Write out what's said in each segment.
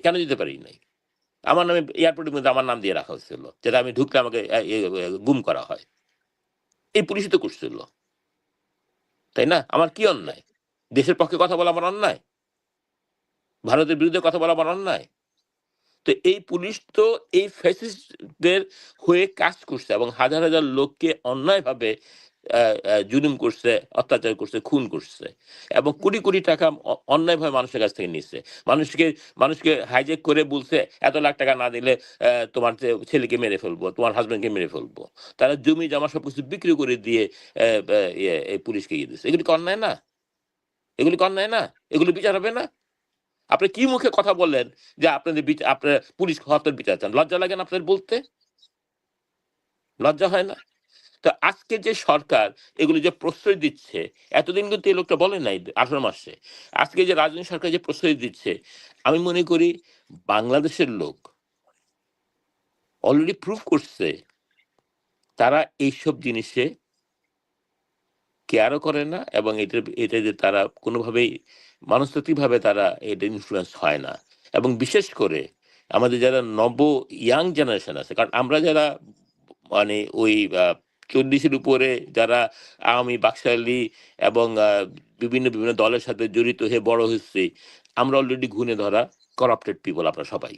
কেন দিতে পারি নাই? আমার নামে এয়ারপোর্টের মধ্যে আমার নাম দিয়ে রাখা হচ্ছিল, যাতে আমি ঢুকলে আমাকে গুম করা হয়। এই পুলিশই তো করছিল, তাই না? আমার কি অন্যায়? দেশের পক্ষে কথা বলা আমার অন্যায়? ভারতের বিরুদ্ধে কথা বলা আমার অন্যায়? তো এই পুলিশ তো এই ফ্যাসিস্টদের হয়ে কাজ করছে এবং হাজার হাজার লোককে অন্যায়ভাবে জুলুম করছে, অত্যাচার করছে, খুন করছে এবং কোটি কোটি টাকা অন্যায়ভাবে মানুষের কাছ থেকে নিচ্ছে। মানুষকে মানুষকে হাইজ্যাক করে বলছে এত লাখ টাকা না দিলে তোমার ছেলেকে মেরে ফেলবো, তোমার হাজবেন্ডকে মেরে ফেলবো। তারা জমি জমা সবকিছু বিক্রি করে দিয়ে এই পুলিশকে ইয়ে দিচ্ছে। এগুলি কি অন্যায় না? এগুলি কি অন্যায় না? এগুলি বিচার হবে না? আপনি কি মুখে কথা বললেন যে আপনাদের আপনার পুলিশ হত্যার বিচার চান? লজ্জা লাগে না আপনাদের বলতে? লজ্জা হয় না? তো আজকে যে সরকার এগুলো যে প্রশ্রয় দিচ্ছে, এতদিন কিন্তু এই লোকটা বলে নাই ১৮ মাসে। আজকে যে রাজনৈতিক সরকার যে প্রশ্রয় দিচ্ছে, আমি মনে করি বাংলাদেশের লোক অলরেডি প্রুভ করছে তারা এইসব জিনিসে কেয়ারও করে না এবং এটা যে তারা কোনোভাবেই মনস্তাত্ত্বিকভাবে তারা এটা ইনফ্লুয়েন্স হয় না। এবং বিশেষ করে আমাদের যারা ইয়াং জেনারেশন আছে, কারণ আমরা যারা মানে ওই ৪০-এর উপরে যারা আওয়ামী, বাকশালী এবং বিভিন্ন দলের সাথে জড়িত হয়ে বড় হচ্ছি, আমরা অলরেডি ঘুণে ধরা করাপ্টেড পিপল আমরা সবাই।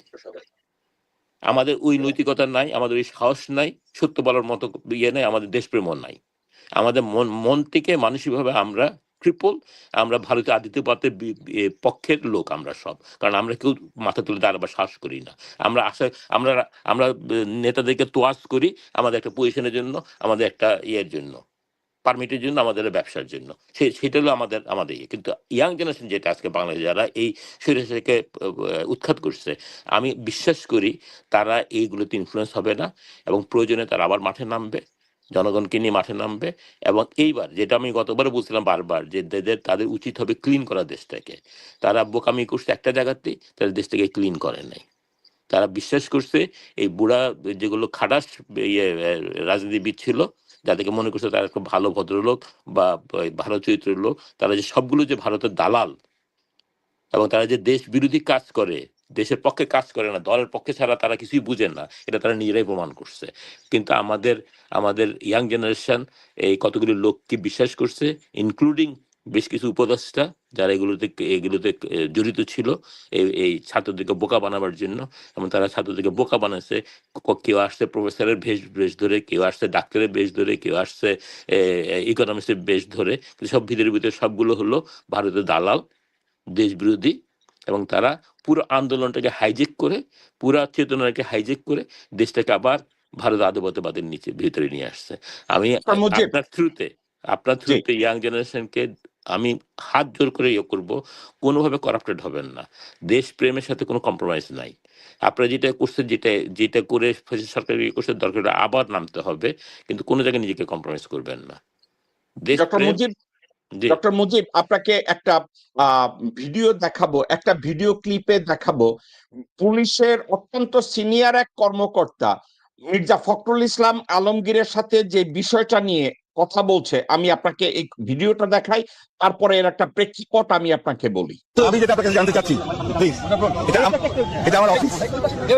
আমাদের ওই নৈতিকতা নাই, আমাদের ওই সাহস নাই, সত্য বলার মতো ইয়ে নাই, আমাদের দেশপ্রেমও নাই। আমাদের মন থেকে মানসিকভাবে আমরা ট্রিপল, আমরা ভারতীয় আধিপত্যের পক্ষের লোক আমরা সব। কারণ আমরা কেউ মাথা তুলে দাঁড়াবার সাহস করি না। আমরা আশা আমরা আমরা নেতাদেরকে তোয়াজ করি আমাদের একটা পজিশনের জন্য, আমাদের একটা ইয়ের জন্য, পারমিটের জন্য, আমাদের ব্যবসার জন্য। সেটা হলো আমাদের ইয়ে। কিন্তু ইয়াং জেনারেশন যেটা আজকে বাংলাদেশে যারা এই স্বৈরাচারকে উৎখাত করছে, আমি বিশ্বাস করি তারা এইগুলোতে ইনফ্লুয়েন্স হবে না এবং প্রয়োজনে তারা আবার মাঠে নামবে, জনগণকে নিয়ে মাঠে নামবে। এবং এইবার যেটা আমি গতবারে বলছিলাম বারবার, যে তাদের উচিত হবে ক্লিন করা দেশটাকে। তারা বোকামি করছে একটা জায়গাতেই, তাদের দেশটাকে ক্লিন করে নাই। তারা বিশ্বাস করছে এই বুড়া যেগুলো খাটাস ইয়ে রাজনীতিবিদ ছিল, যাদেরকে মনে করছে তারা একটা ভালো ভদ্রলোক বা ভালো চরিত্রের লোক, তারা যে সবগুলো যে ভারতের দালাল এবং তারা যে দেশ বিরোধী কাজ করে, দেশের পক্ষে কাজ করে না, দলের পক্ষে ছাড়া তারা কিছুই বুঝেন না, এটা তারা নিজেরাই প্রমাণ করছে। কিন্তু আমাদের আমাদের ইয়াং জেনারেশন এই কতগুলি লোককে বিশ্বাস করছে, ইনক্লুডিং বেশ কিছু উপদেষ্টা যারা এগুলোতে জড়িত ছিল এই ছাত্রদেরকে বোকা বানাবার জন্য। এবং তারা ছাত্রদেরকে বোকা বানাচ্ছে। কেউ আসছে প্রফেসরের বেশ ধরে, কেউ আসছে ডাক্তারের বেশ ধরে, কেউ আসছে ইকোনমিক্সের বেশ ধরে। সব ভিতরে সবগুলো হলো ভারতের দালাল, দেশ বিরোধী। এবং তারা পুরো আন্দোলনটাকে হাইজেক করে, পুরো চেতনাকে হাইজেক করে দেশটাকে আবার ভারত আধিপত্যবাদের ভিতরে নিয়ে আসছে। আমি আপনার জি থ্রুতে ইয়াং জেনারেশনকে আমি হাত জোর করে ইয়ে করবো, কোনোভাবে করাপ্টেড হবেন না। দেশ প্রেমের সাথে কোনো কম্প্রোমাইজ নাই। আপনারা যেটা করছেন, যেটা করে সরকার ইয়ে করছে, দরকার হলে আবার নামতে হবে, কিন্তু কোনো জায়গায় নিজেকে কম্প্রোমাইজ করবেন না। দেশ ডক্টর প্রেম। মুজিব, জি, ডক্টর মুজিব, আপনাকে একটা ভিডিও দেখাবো, একটা ভিডিও ক্লিপে দেখাবো। পুলিশের অত্যন্ত সিনিয়র এক কর্মকর্তা মির্জা ফখরুল ইসলাম আলমগীরের সাথে যে বিষয়টা নিয়ে কথা বলছে, আমি আপনাকে এই ভিডিওটা দেখাই, তারপরে এর একটা প্রেক্ষাপট আমি আপনাকে বলি। আমি যেটা আপনার কাছে জানতে চাচ্ছি, প্লিজ, এটা আমার অফিস,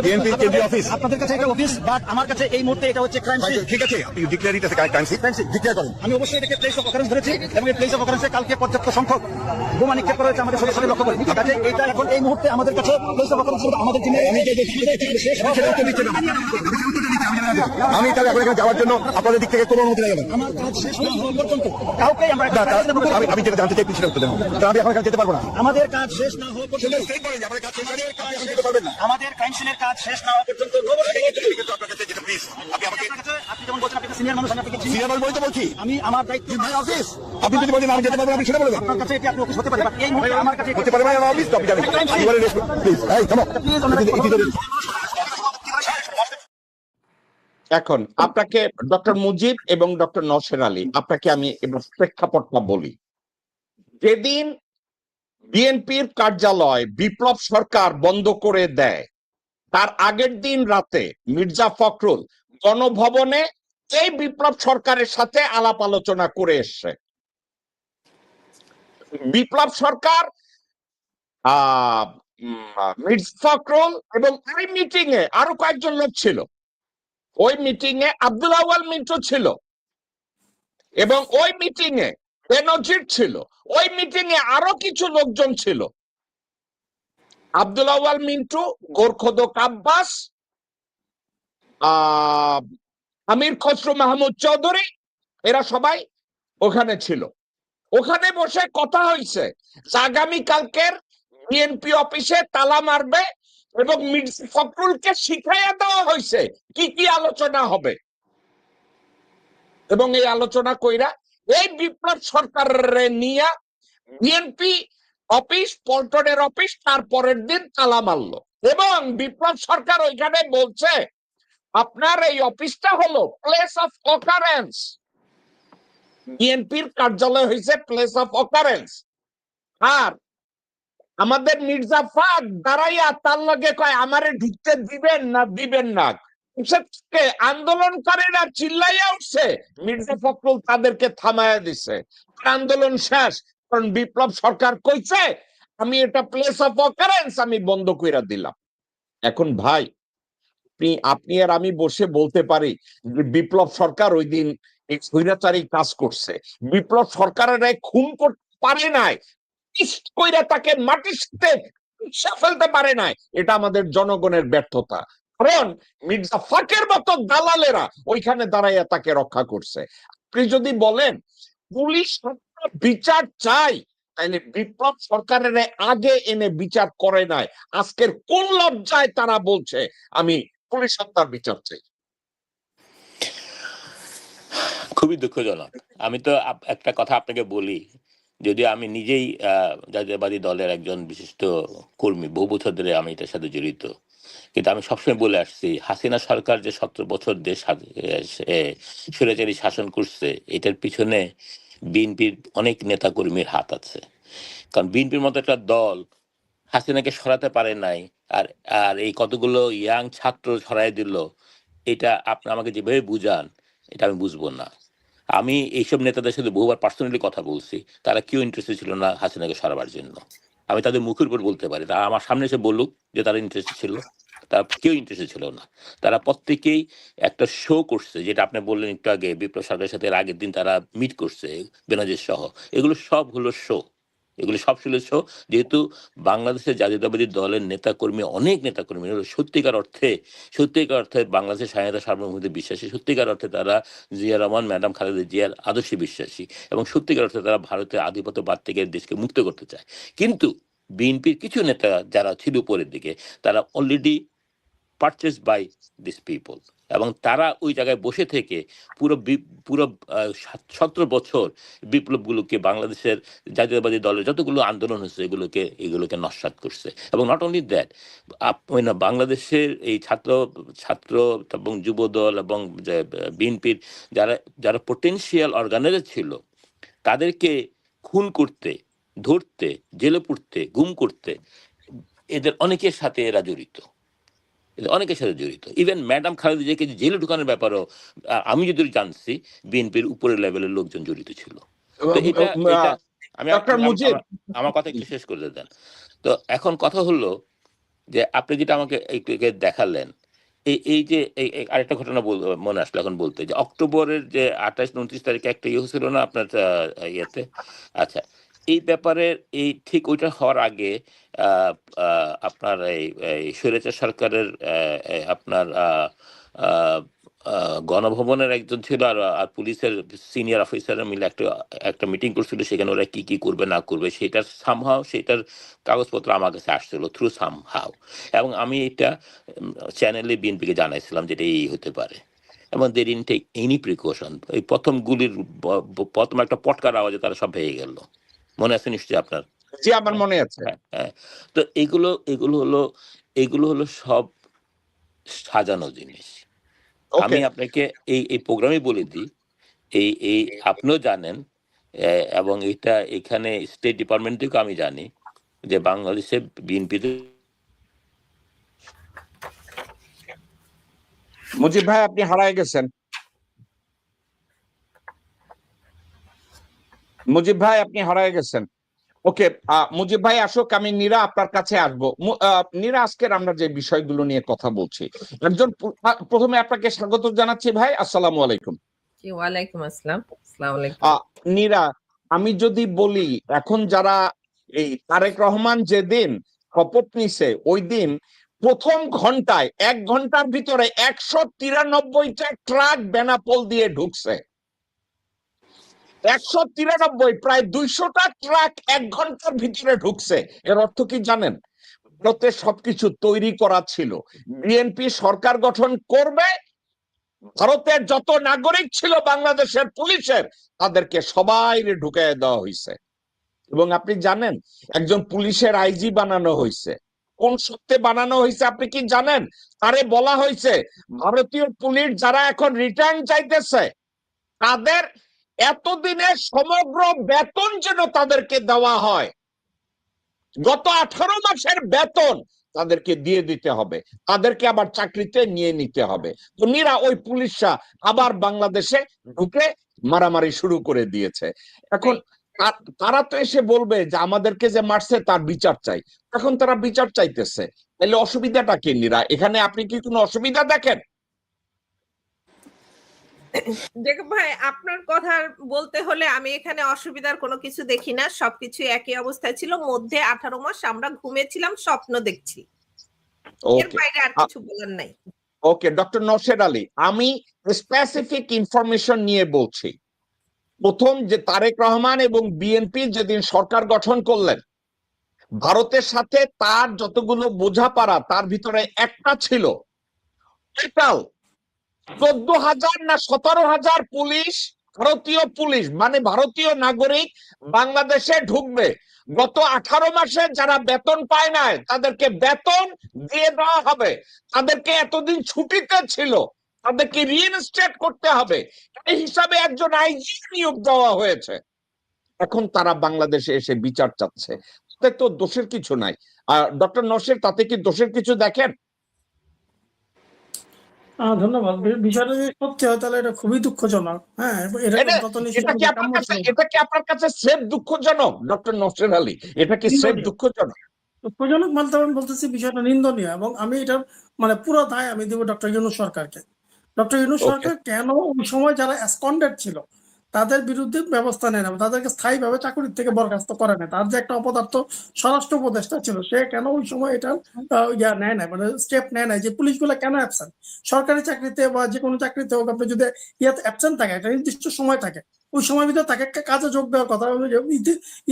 বিএনপি কেন্দ্রীয় অফিস। আপনাদের কাছে এটা অফিস, বাট আমার কাছে এই মুহূর্তে এটা হচ্ছে ক্রাইম সিন। ঠিক আছে, আপনি declare it crime scene, declare করেন। আমি অবশ্যই এটাকে প্লেস অফ অকারেন্স ধরেছি এবং এই প্লেস অফ অকারেন্সে কালকে পর্যাপ্ত সংখ্যক বোমা নিক্ষেপ করা হয়েছে আমাদের সদস্যদের লক্ষ্য করে। কাজে এটা এখন এই মুহূর্তে আমাদের কাছে প্লেস অফ অকারেন্স আমাদের জন্য আমি তাহলে এখন এখানে যাওয়ার জন্য আপনাদের দিক থেকে কোনো অনুমতি নেই। আমার কাজ শেষ না হওয়া পর্যন্ত কাউকে আমরা আমি যেটা জানতে চাই পিছিয়ে উত্তর দেবো, আমি এখন এখানে যেতে পারবো না। আমাদের কাজ শেষ না হওয়া পর্যন্ত আমাদের ক্রাইম সিনের কাজ শেষ না হওয়া পর্যন্ত আপনি যেমন বলছেন আপনি সিনিয়র মানুষ, আমি আপনাকে চিনি। সিনিয়র বই তো বলছি, আমি আমার দায়িত্ব অফিস। আপনি যদি বলেন আমি যেতে পারবো, আমি সেটা বলবেন। আপনার কাছে এটি আপনি অফিস হতে পারে, বাট এই মুহূর্তে আমার কাছে হতে পারে আমার অফিস, তো আপনি জানেন। প্লিজ, এই থামো। এখন আপনাকে ডক্টর মুজিব এবং ডক্টর নওশের আলী, আপনাকে আমি এবার প্রেক্ষাপটটা বলি। যেদিন বিএনপির কার্যালয় বিপ্লব সরকার বন্ধ করে দেয়, তার আগের দিন রাতে মির্জা ফখরুল গণভবনে এই বিপ্লব সরকারের সাথে আলাপ আলোচনা করে এসছে। বিপ্লব সরকার মির্জা ফখরুল এবং ওই মিটিং এ আরো কয়েকজন লোক ছিল। ওই মিটিং এ আব্দুল আউয়াল মিন্টু ছিল এবং ওই মিটিং এ বেনজির ছিল। ওই মিটিং এ আরো কিছু লোকজন ছিল, আব্দুল আউয়াল মিন্টু, গোরখোদক আব্বাস, আমির খসরু মাহমুদ চৌধুরী, এরা সবাই ওখানে ছিল। ওখানে বসে কথা হয়েছে আগামী কালকের বিএনপি অফিসে তালা মারবে এবং মির্জা ফখরুলকে শিখাইয়া দেওয়া হয়েছে কি কি আলোচনা হবে। এবং এই আলোচনা কইরা এই বিপ্লব সরকারের নিয়ে বিএনপি অফিস, পল্টনের অফিস তারপরের দিন তালা মারলো এবং বিপ্লব সরকার ওইখানে বলছে আপনার এই অফিসটা হলো প্লেস অফ অকারেন্স। বিএনপির কার্যালয় হয়েছে প্লেস অফ অকারেন্স। আর আমাদের মির্জা ফাদ দাঁড়াইয়া তার লগে কয় আমারে ঢুকতে দিবেন না দিবেন না। আন্দোলনকারীরা চিল্লাইয়া উঠছে, মির্জা ফখরুল তাদেরকে থামাইয়া দিছে। আন্দোলন শেষ, কারণ বিপ্লব সরকার কইছে আমি এটা প্লেস অফ অকারেন্স আমি বন্ধ কইরা দিলাম। এখন ভাই আপনি আর আমি বসে বলতে পারি যে বিপ্লব সরকার ওই দিন এই স্বৈরাচারী কাজ করছে, বিপ্লব সরকারের খুন করতে পারে নাই, কইরা তাকে মাটির সাথে ফেলতে পারে নাই, এটা আমাদের জনগণের ব্যর্থতা। কারণ মির্জা ফাকের মতো দালালেরা ওইখানে দাঁড়াইয়া তাকে রক্ষা করছে। আপনি যদি বলেন পুলিশ বিচার চাই, তাইলে বিপ্লব সরকারের আগে এনে বিচার করে নাই। আজকের কোন লজ্জায় তারা বলছে আমি পুলিশ হত্যার বিচার চাই? খুবই দুঃখজনক। আমি তো একটা কথা আপনাকে বলি, যদিও আমি নিজেই জাতীয়তাবাদী দলের একজন বিশিষ্ট কর্মী, বহু বছর ধরে আমি এটার সাথে জড়িত, কিন্তু আমি সবসময় বলে আসছি হাসিনা সরকার যে 17 বছর দেশ স্বৈরাচারী শাসন করছে, এটার পিছনে বিএনপির অনেক নেতা কর্মীর হাত আছে। কারণ বিএনপির মতো একটা দল হাসিনাকে সরাতে পারে নাই, আর আর এই কতগুলো ইয়াং ছাত্র সরাই দিল, এটা আপনি আমাকে যেভাবে বুঝান এটা আমি বুঝবো না। আমি এইসব নেতাদের সাথে বহুবার পার্সোনালি কথা বলছি, তারা কেউ ইন্টারেস্টেড ছিল না হাসিনাকে সরাবার জন্য। আমি তাদের মুখের উপর বলতে পারি, তারা আমার সামনে এসে বলুক যে তারা ইন্টারেস্টেড ছিল, তারা কেউ ইন্টারেস্টেড ছিল না। তারা প্রত্যেকেই একটা শো করছে, যেটা আপনি বললেন একটু আগে, বিপ্লব সরকারের সাথে এর আগের দিন তারা মিট করছে বেনাজির সহ, এগুলো সব হলো শো, এগুলো সব ছিল শো। যেহেতু বাংলাদেশের জাতীয়তাবাদী দলের নেতাকর্মী, অনেক নেতাকর্মী সত্যিকার অর্থে বাংলাদেশের স্বাধীনতা সার্বভৌমত্বে বিশ্বাসী, সত্যিকার অর্থে তারা জিয়া রহমান, ম্যাডাম খালেদা জিয়ার আদর্শে বিশ্বাসী, এবং সত্যিকার অর্থে তারা ভারতের আধিপত্যবাদ থেকে দেশকে মুক্ত করতে চায়। কিন্তু বিএনপির কিছু নেতা যারা ছিল উপরের দিকে, তারা already purchase by this people, এবং তারা ওই জায়গায় বসে থেকে পুরো 17 বছর বিপ্লবগুলোকে, বাংলাদেশের জাতীয়তাবাদী দলের যতগুলো আন্দোলন হচ্ছে এগুলোকে নস্যাৎ করছে। এবং নট অনলি দ্যাট, বাংলাদেশের এই ছাত্র এবং যুব দল এবং বিএনপির যারা পোটেনশিয়াল অর্গানাইজার ছিল, তাদেরকে খুন করতে, ধরতে, জেলে পুরতে, গুম করতে এদের অনেকের সাথে এরা জড়িত, অনেকের সাথে জড়িত। ইভেন ম্যাডাম খালেদা জিয়াকে জেলে ঢুকানোর ব্যাপারেও আমি যদি জানছি বিএনপির উপরের লেভেলের লোকজন জড়িত ছিল। তো এটা আমি আমার কথা একটু শেষ করে দেন। তো এখন কথা হলো যে আপনি যেটা আমাকে একটু দেখালেন, এই যে আরেকটা ঘটনা মনে আসলো এখন বলতে, যে অক্টোবরের যে 28-29 তারিখে একটা ইয়ে হয়েছিল না আপনার ইয়েতে। আচ্ছা, এই ব্যাপারে এই ঠিক ওইটা হওয়ার আগে আপনার এই স্বৈরাচার সরকারের আপনার গণভবনের একজন ছিল, আর পুলিশের সিনিয়র অফিসাররা মিলে একটা মিটিং করছিল, সেখানে ওরা কি কি করবে না করবে সেটার কাগজপত্র আমার কাছে আসছিল থ্রু সামহাও, এবং আমি এটা চ্যানেলে বিএনপিকে জানাইছিলাম যেটা এই হতে পারে, এবং they didn't take any precaution. এই প্রথম গুলির প্রথম একটা পটকার আওয়াজে তারা সব ভেঙে গেল, মনে আছে নিশ্চয়ই আপনার? জি, আমার মনে আছে। হ্যাঁ। তো এগুলো হলো সব সাজানো জিনিস। আমি আপনাকে এই প্রোগ্রামে বলে দিই, এই আপনিও জানেন, এবং এটা এখানে স্টেট ডিপার্টমেন্ট থেকেও আমি জানি যে বাংলাদেশে বিএনপিতে। মুজিব ভাই, আপনি হারায় গেছেন। মুজিব ভাই, আপনি হারায় গেছেন। ওকে, মুজিব ভাই আসুক, আমি নীরা আপনার কাছে আসবো। নীরা, আজকের আমরা যে বিষয়গুলো নিয়ে কথা বলছি, একজন প্রথমে আপনাকে স্বাগত জানাচ্ছি ভাই, আসসালামু আলাইকুম। জি, ওয়ালাইকুম আসসালাম। আসসালামু আলাইকুম। নীরা, আমি যদি বলি এখন যারা এই তারেক রহমান যেদিন শপথ নিছে ওই দিন প্রথম ঘন্টায় 1 ঘন্টার ভিতরে 193টা ট্রাক বেনাপোল দিয়ে ঢুকছে। 193, প্রায় 200টা ট্রাক 1 ঘন্টার ভিতরে ঢুকছে। এর অর্থ কি জানেন? ভারতে সবকিছু তৈরি করা ছিল, বিএনপি সরকার গঠন করবে, ভারতের যত নাগরিক ছিল বাংলাদেশের পুলিশের তাদেরকে সবাই ঢুকাই দেওয়া হয়েছে। এবং আপনি জানেন একজন পুলিশের আইজি বানানো হয়েছে। কোন সূত্রে বানানো হয়েছে আপনি কি জানেন? তারে বলা হয়েছে ভারতীয় পুলিশ যারা এখন রিটার্ন চাইতেছে তাদের এতদিনের সমগ্র বেতন যেন তাদেরকে দেওয়া হয়, গত 18 মাসের বেতন তাদেরকে দিয়ে দিতে হবে, তাদেরকে আবার চাকরিতে নিয়ে নিতে হবে। তো নীরা, ওই পুলিশরা আবার বাংলাদেশে ঢুকে মারামারি শুরু করে দিয়েছে। এখন তারা তো এসে বলবে যে আমাদেরকে যে মারছে তার বিচার চাই, এখন তারা বিচার চাইতেছে, তাহলে অসুবিধাটা কি নীরা? এখানে আপনি কি কোনো অসুবিধা দেখেন? দেখুন ভাই, আপনার কথা বলতে হলে আমি এখানে অসুবিধার কোনো কিছু দেখি না। সবকিছু একই অবস্থায় ছিল। মধ্যে 18 মাস আমরা ঘুমিয়েছিলাম, স্বপ্ন দেখছি। এর ওকে, বাইরে আর কিছু বলার নাই। ওকে ডক্টর নওশের আলী, আমি স্পেসিফিক ইনফরমেশন নিয়ে বলছি। প্রথম যে তারেক রহমান এবং বিএনপি যেদিন সরকার গঠন করলেন, ভারতের সাথে তার যতগুলো বোঝাপড়া তার ভিতরে একটা ছিল, টোটাল 14,000 না 17,000 পুলিশ, ভারতীয় পুলিশ মানে ভারতীয় নাগরিক বাংলাদেশে ঢুকবে। গত 18 মাসে যারা বেতন পায় নাই তাদেরকে বেতন দিয়ে দেওয়া হবে, তাদেরকে এতদিন ছুটিতে ছিল তাদেরকে রিইনস্টেট করতে হবে, এই হিসাবে একজন আইজি নিয়োগ দেওয়া হয়েছে। এখন তারা বাংলাদেশে এসে বিচার চাচ্ছে, তাতে তো দোষের কিছু নাই। ডক্টর নওশের, তাতে কি দোষের কিছু দেখেন? ধন্যবাদ। বিষয়টা যদি সত্যি হয় তাহলে এটা খুবই দুঃখজনক। হ্যাঁ, এটা কি আপনার কাছে স্রেফ দুঃখজনক ডক্টর নওশের আলী? এটা কি স্রেফ দুঃখজনক? দুঃখজনক বলতে আমি বলতেছি বিষয়টা নিন্দনীয়, এবং আমি এটার মানে পুরো দায় আমি দেবো ডক্টর ইউনূস সরকারকে। ডক্টর ইউনূস সরকার কেন ওই সময় যারা অ্যাসকন্ডেড ছিল তাদের বিরুদ্ধে ব্যবস্থা নেয় না, তাদেরকে স্থায়ীভাবে চাকরি থেকে বরখাস্ত করে না? তার যে একটা অপদার্থ স্বরাষ্ট্র উপদেষ্টা ছিল, সে কেন ওই সময় এটা নেয় না, মানে স্টেপ নেয় না যে পুলিশগুলো কেন অ্যাবসেন্ট? সরকারি চাকরিতে বা যে কোনো চাকরিতে হোক, আপনি যদি ইয়াতে অ্যাবসেন্ট থাকে, একটা নির্দিষ্ট সময় থাকে, ওই সময়ের ভিতরে তাকে কাজে যোগ দেওয়ার কথা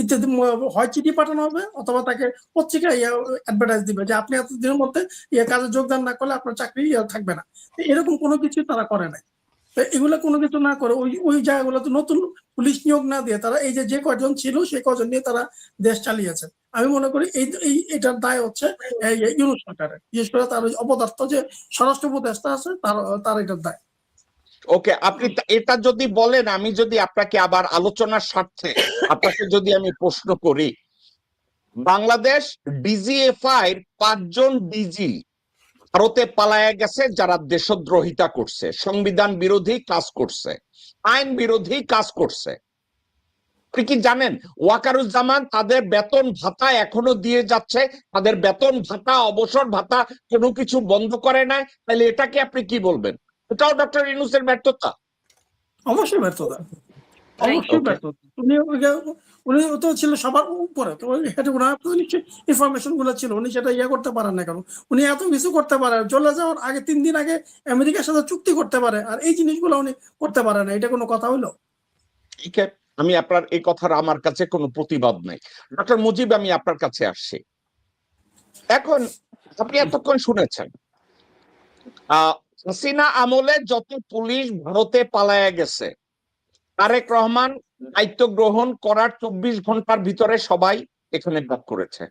ইত্যাদি হয় চিঠি পাঠানো হবে, অথবা তাকে পত্রিকায় অ্যাডভার্টাইজ দিবে যে আপনি এতদিনের মধ্যে কাজে যোগদান না করলে আপনার চাকরি থাকবে না। এরকম কোনো কিছু তারা করে নাই। এগুলো কোনো কিছু না করে ওই ওই জায়গাগুলোতে নতুন পুলিশ নিয়োগ না দিয়ে তারা এই যে কজন ছিল সেই কজন নিয়ে তারা দেশ চালিয়েছে। আমি মনে করি এটার দায় হচ্ছে ইউনূস সরকারের, বিশেষ করে তার অপদার্থ যে স্বরাষ্ট্র উপদেষ্টা আছে তার এটার দায়। ওকে, আপনি এটা যদি বলেন, আমি যদি আপনাকে আবার আলোচনার স্বার্থে আপনাকে যদি আমি প্রশ্ন করি, বাংলাদেশ ডিজিএফআই 5 জন ডিজি ভারতে পালায়া গেছে যারা দেশদ্রোহিতা করছে, সংবিধান বিরোধী কাজ করছে, আইন বিরোধী কাজ করছে। আপনি কি জানেন ওয়াকারুজ্জামান তাদের বেতন ভাতা এখনো দিয়ে যাচ্ছে, তাদের বেতন ভাতা অবসর ভাতা কোনো কিছু বন্ধ করে নাই? তাহলে এটাকে আপনি কি বলবেন? এটাও ডক্টর ইউনূসের ব্যর্থতা? অবশ্যই ব্যর্থতা, অবশ্যই ব্যর্থতা। উনি তো ছিল সবার উপরে, তো ইনফরমেশন গুলো ছিল, উনি সেটা করতে পারেন না কেন? উনি এত কিছু করতে পারে, চলে যাওয়ার আগে 3 দিন আগে আমেরিকার সাথে চুক্তি করতে পারে, আর এই জিনিসগুলো উনি করতে পারে না। এটা কোনো কথা হইলো? ঠিক আছে, আমি আপনার এই কথার আমার কাছে কোনো প্রতিবাদ নাই। ডক্টর মুজিব, আমি আপনার কাছে আসছি। এখন আপনি এতক্ষণ শুনেছেন হাসিনা আমলে যত পুলিশ ভারতে পালায়া গেছে, তারেক রহমান দায়িত্ব গ্রহণ করার 24 ঘন্টার ভিতরে সবাই এখানে ব্যাক করেছে,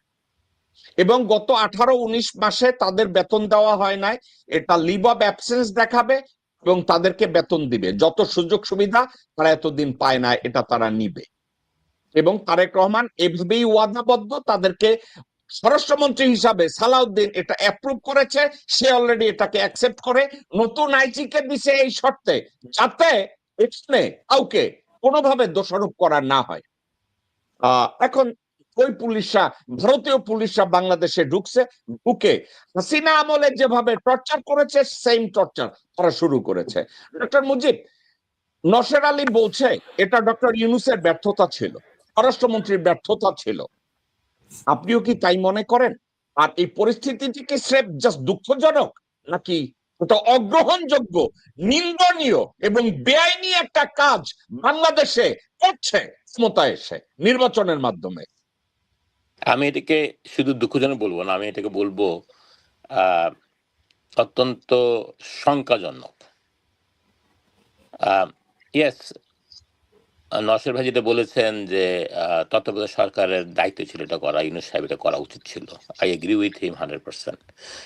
এবং গত 18-19 মাসে তাদের বেতন দেওয়া হয় নাই। এটা লিভ অফ অ্যাবসেন্স দেখাবে এবং তাদেরকে বেতন দিবে, যত সুযোগ সুবিধা তারা এতদিন পায় না এটা তারা নিবে। এবং তারেক রহমান এভাবেই ওয়াদাবদ্ধ, তাদেরকে স্বরাষ্ট্রমন্ত্রী হিসাবে সালাউদ্দিন এটা অ্যাপ্রুভ করেছে, সে অলরেডি এটাকে অ্যাকসেপ্ট করে নতুন আইজিকে দিছে এই শর্তে যাতে এখানে কাউকে কোনোভাবে দোষারোপ করা না হয়। এখন ওই পুলিশরা, ভারতীয় পুলিশরা বাংলাদেশে ঢুকে হাসিনা আমলে যেভাবে টর্চার করেছে সেম টর্চার করা শুরু করেছে। ডক্টর মুজিব, নসের আলী বলছে এটা ডক্টর ইউনূসের ব্যর্থতা ছিল, স্বরাষ্ট্রমন্ত্রীর ব্যর্থতা ছিল, আপনিও কি তাই মনে করেন? আর এই পরিস্থিতিটি কি স্রেফ জাস্ট দুঃখজনক, নাকি এটা অগ্রহণযোগ্য, নিন্দনীয় এবং বেআইনি একটা কাজ বাংলাদেশে করছে ক্ষমতায় এসে নির্বাচনের মাধ্যমে? আমি এটাকে শুধু দুঃখজনক বলবো না, আমি এটাকে বলবো অত্যন্ত শঙ্কাজনক। ইয়েস, নসের ভাই যেটা বলেছেন যে তত্ত্বাবধায়ক সরকারের দায়িত্ব ছিল এটা করা, ইউনূস সাহেব এটা করা উচিত ছিল। I agree with him 100%।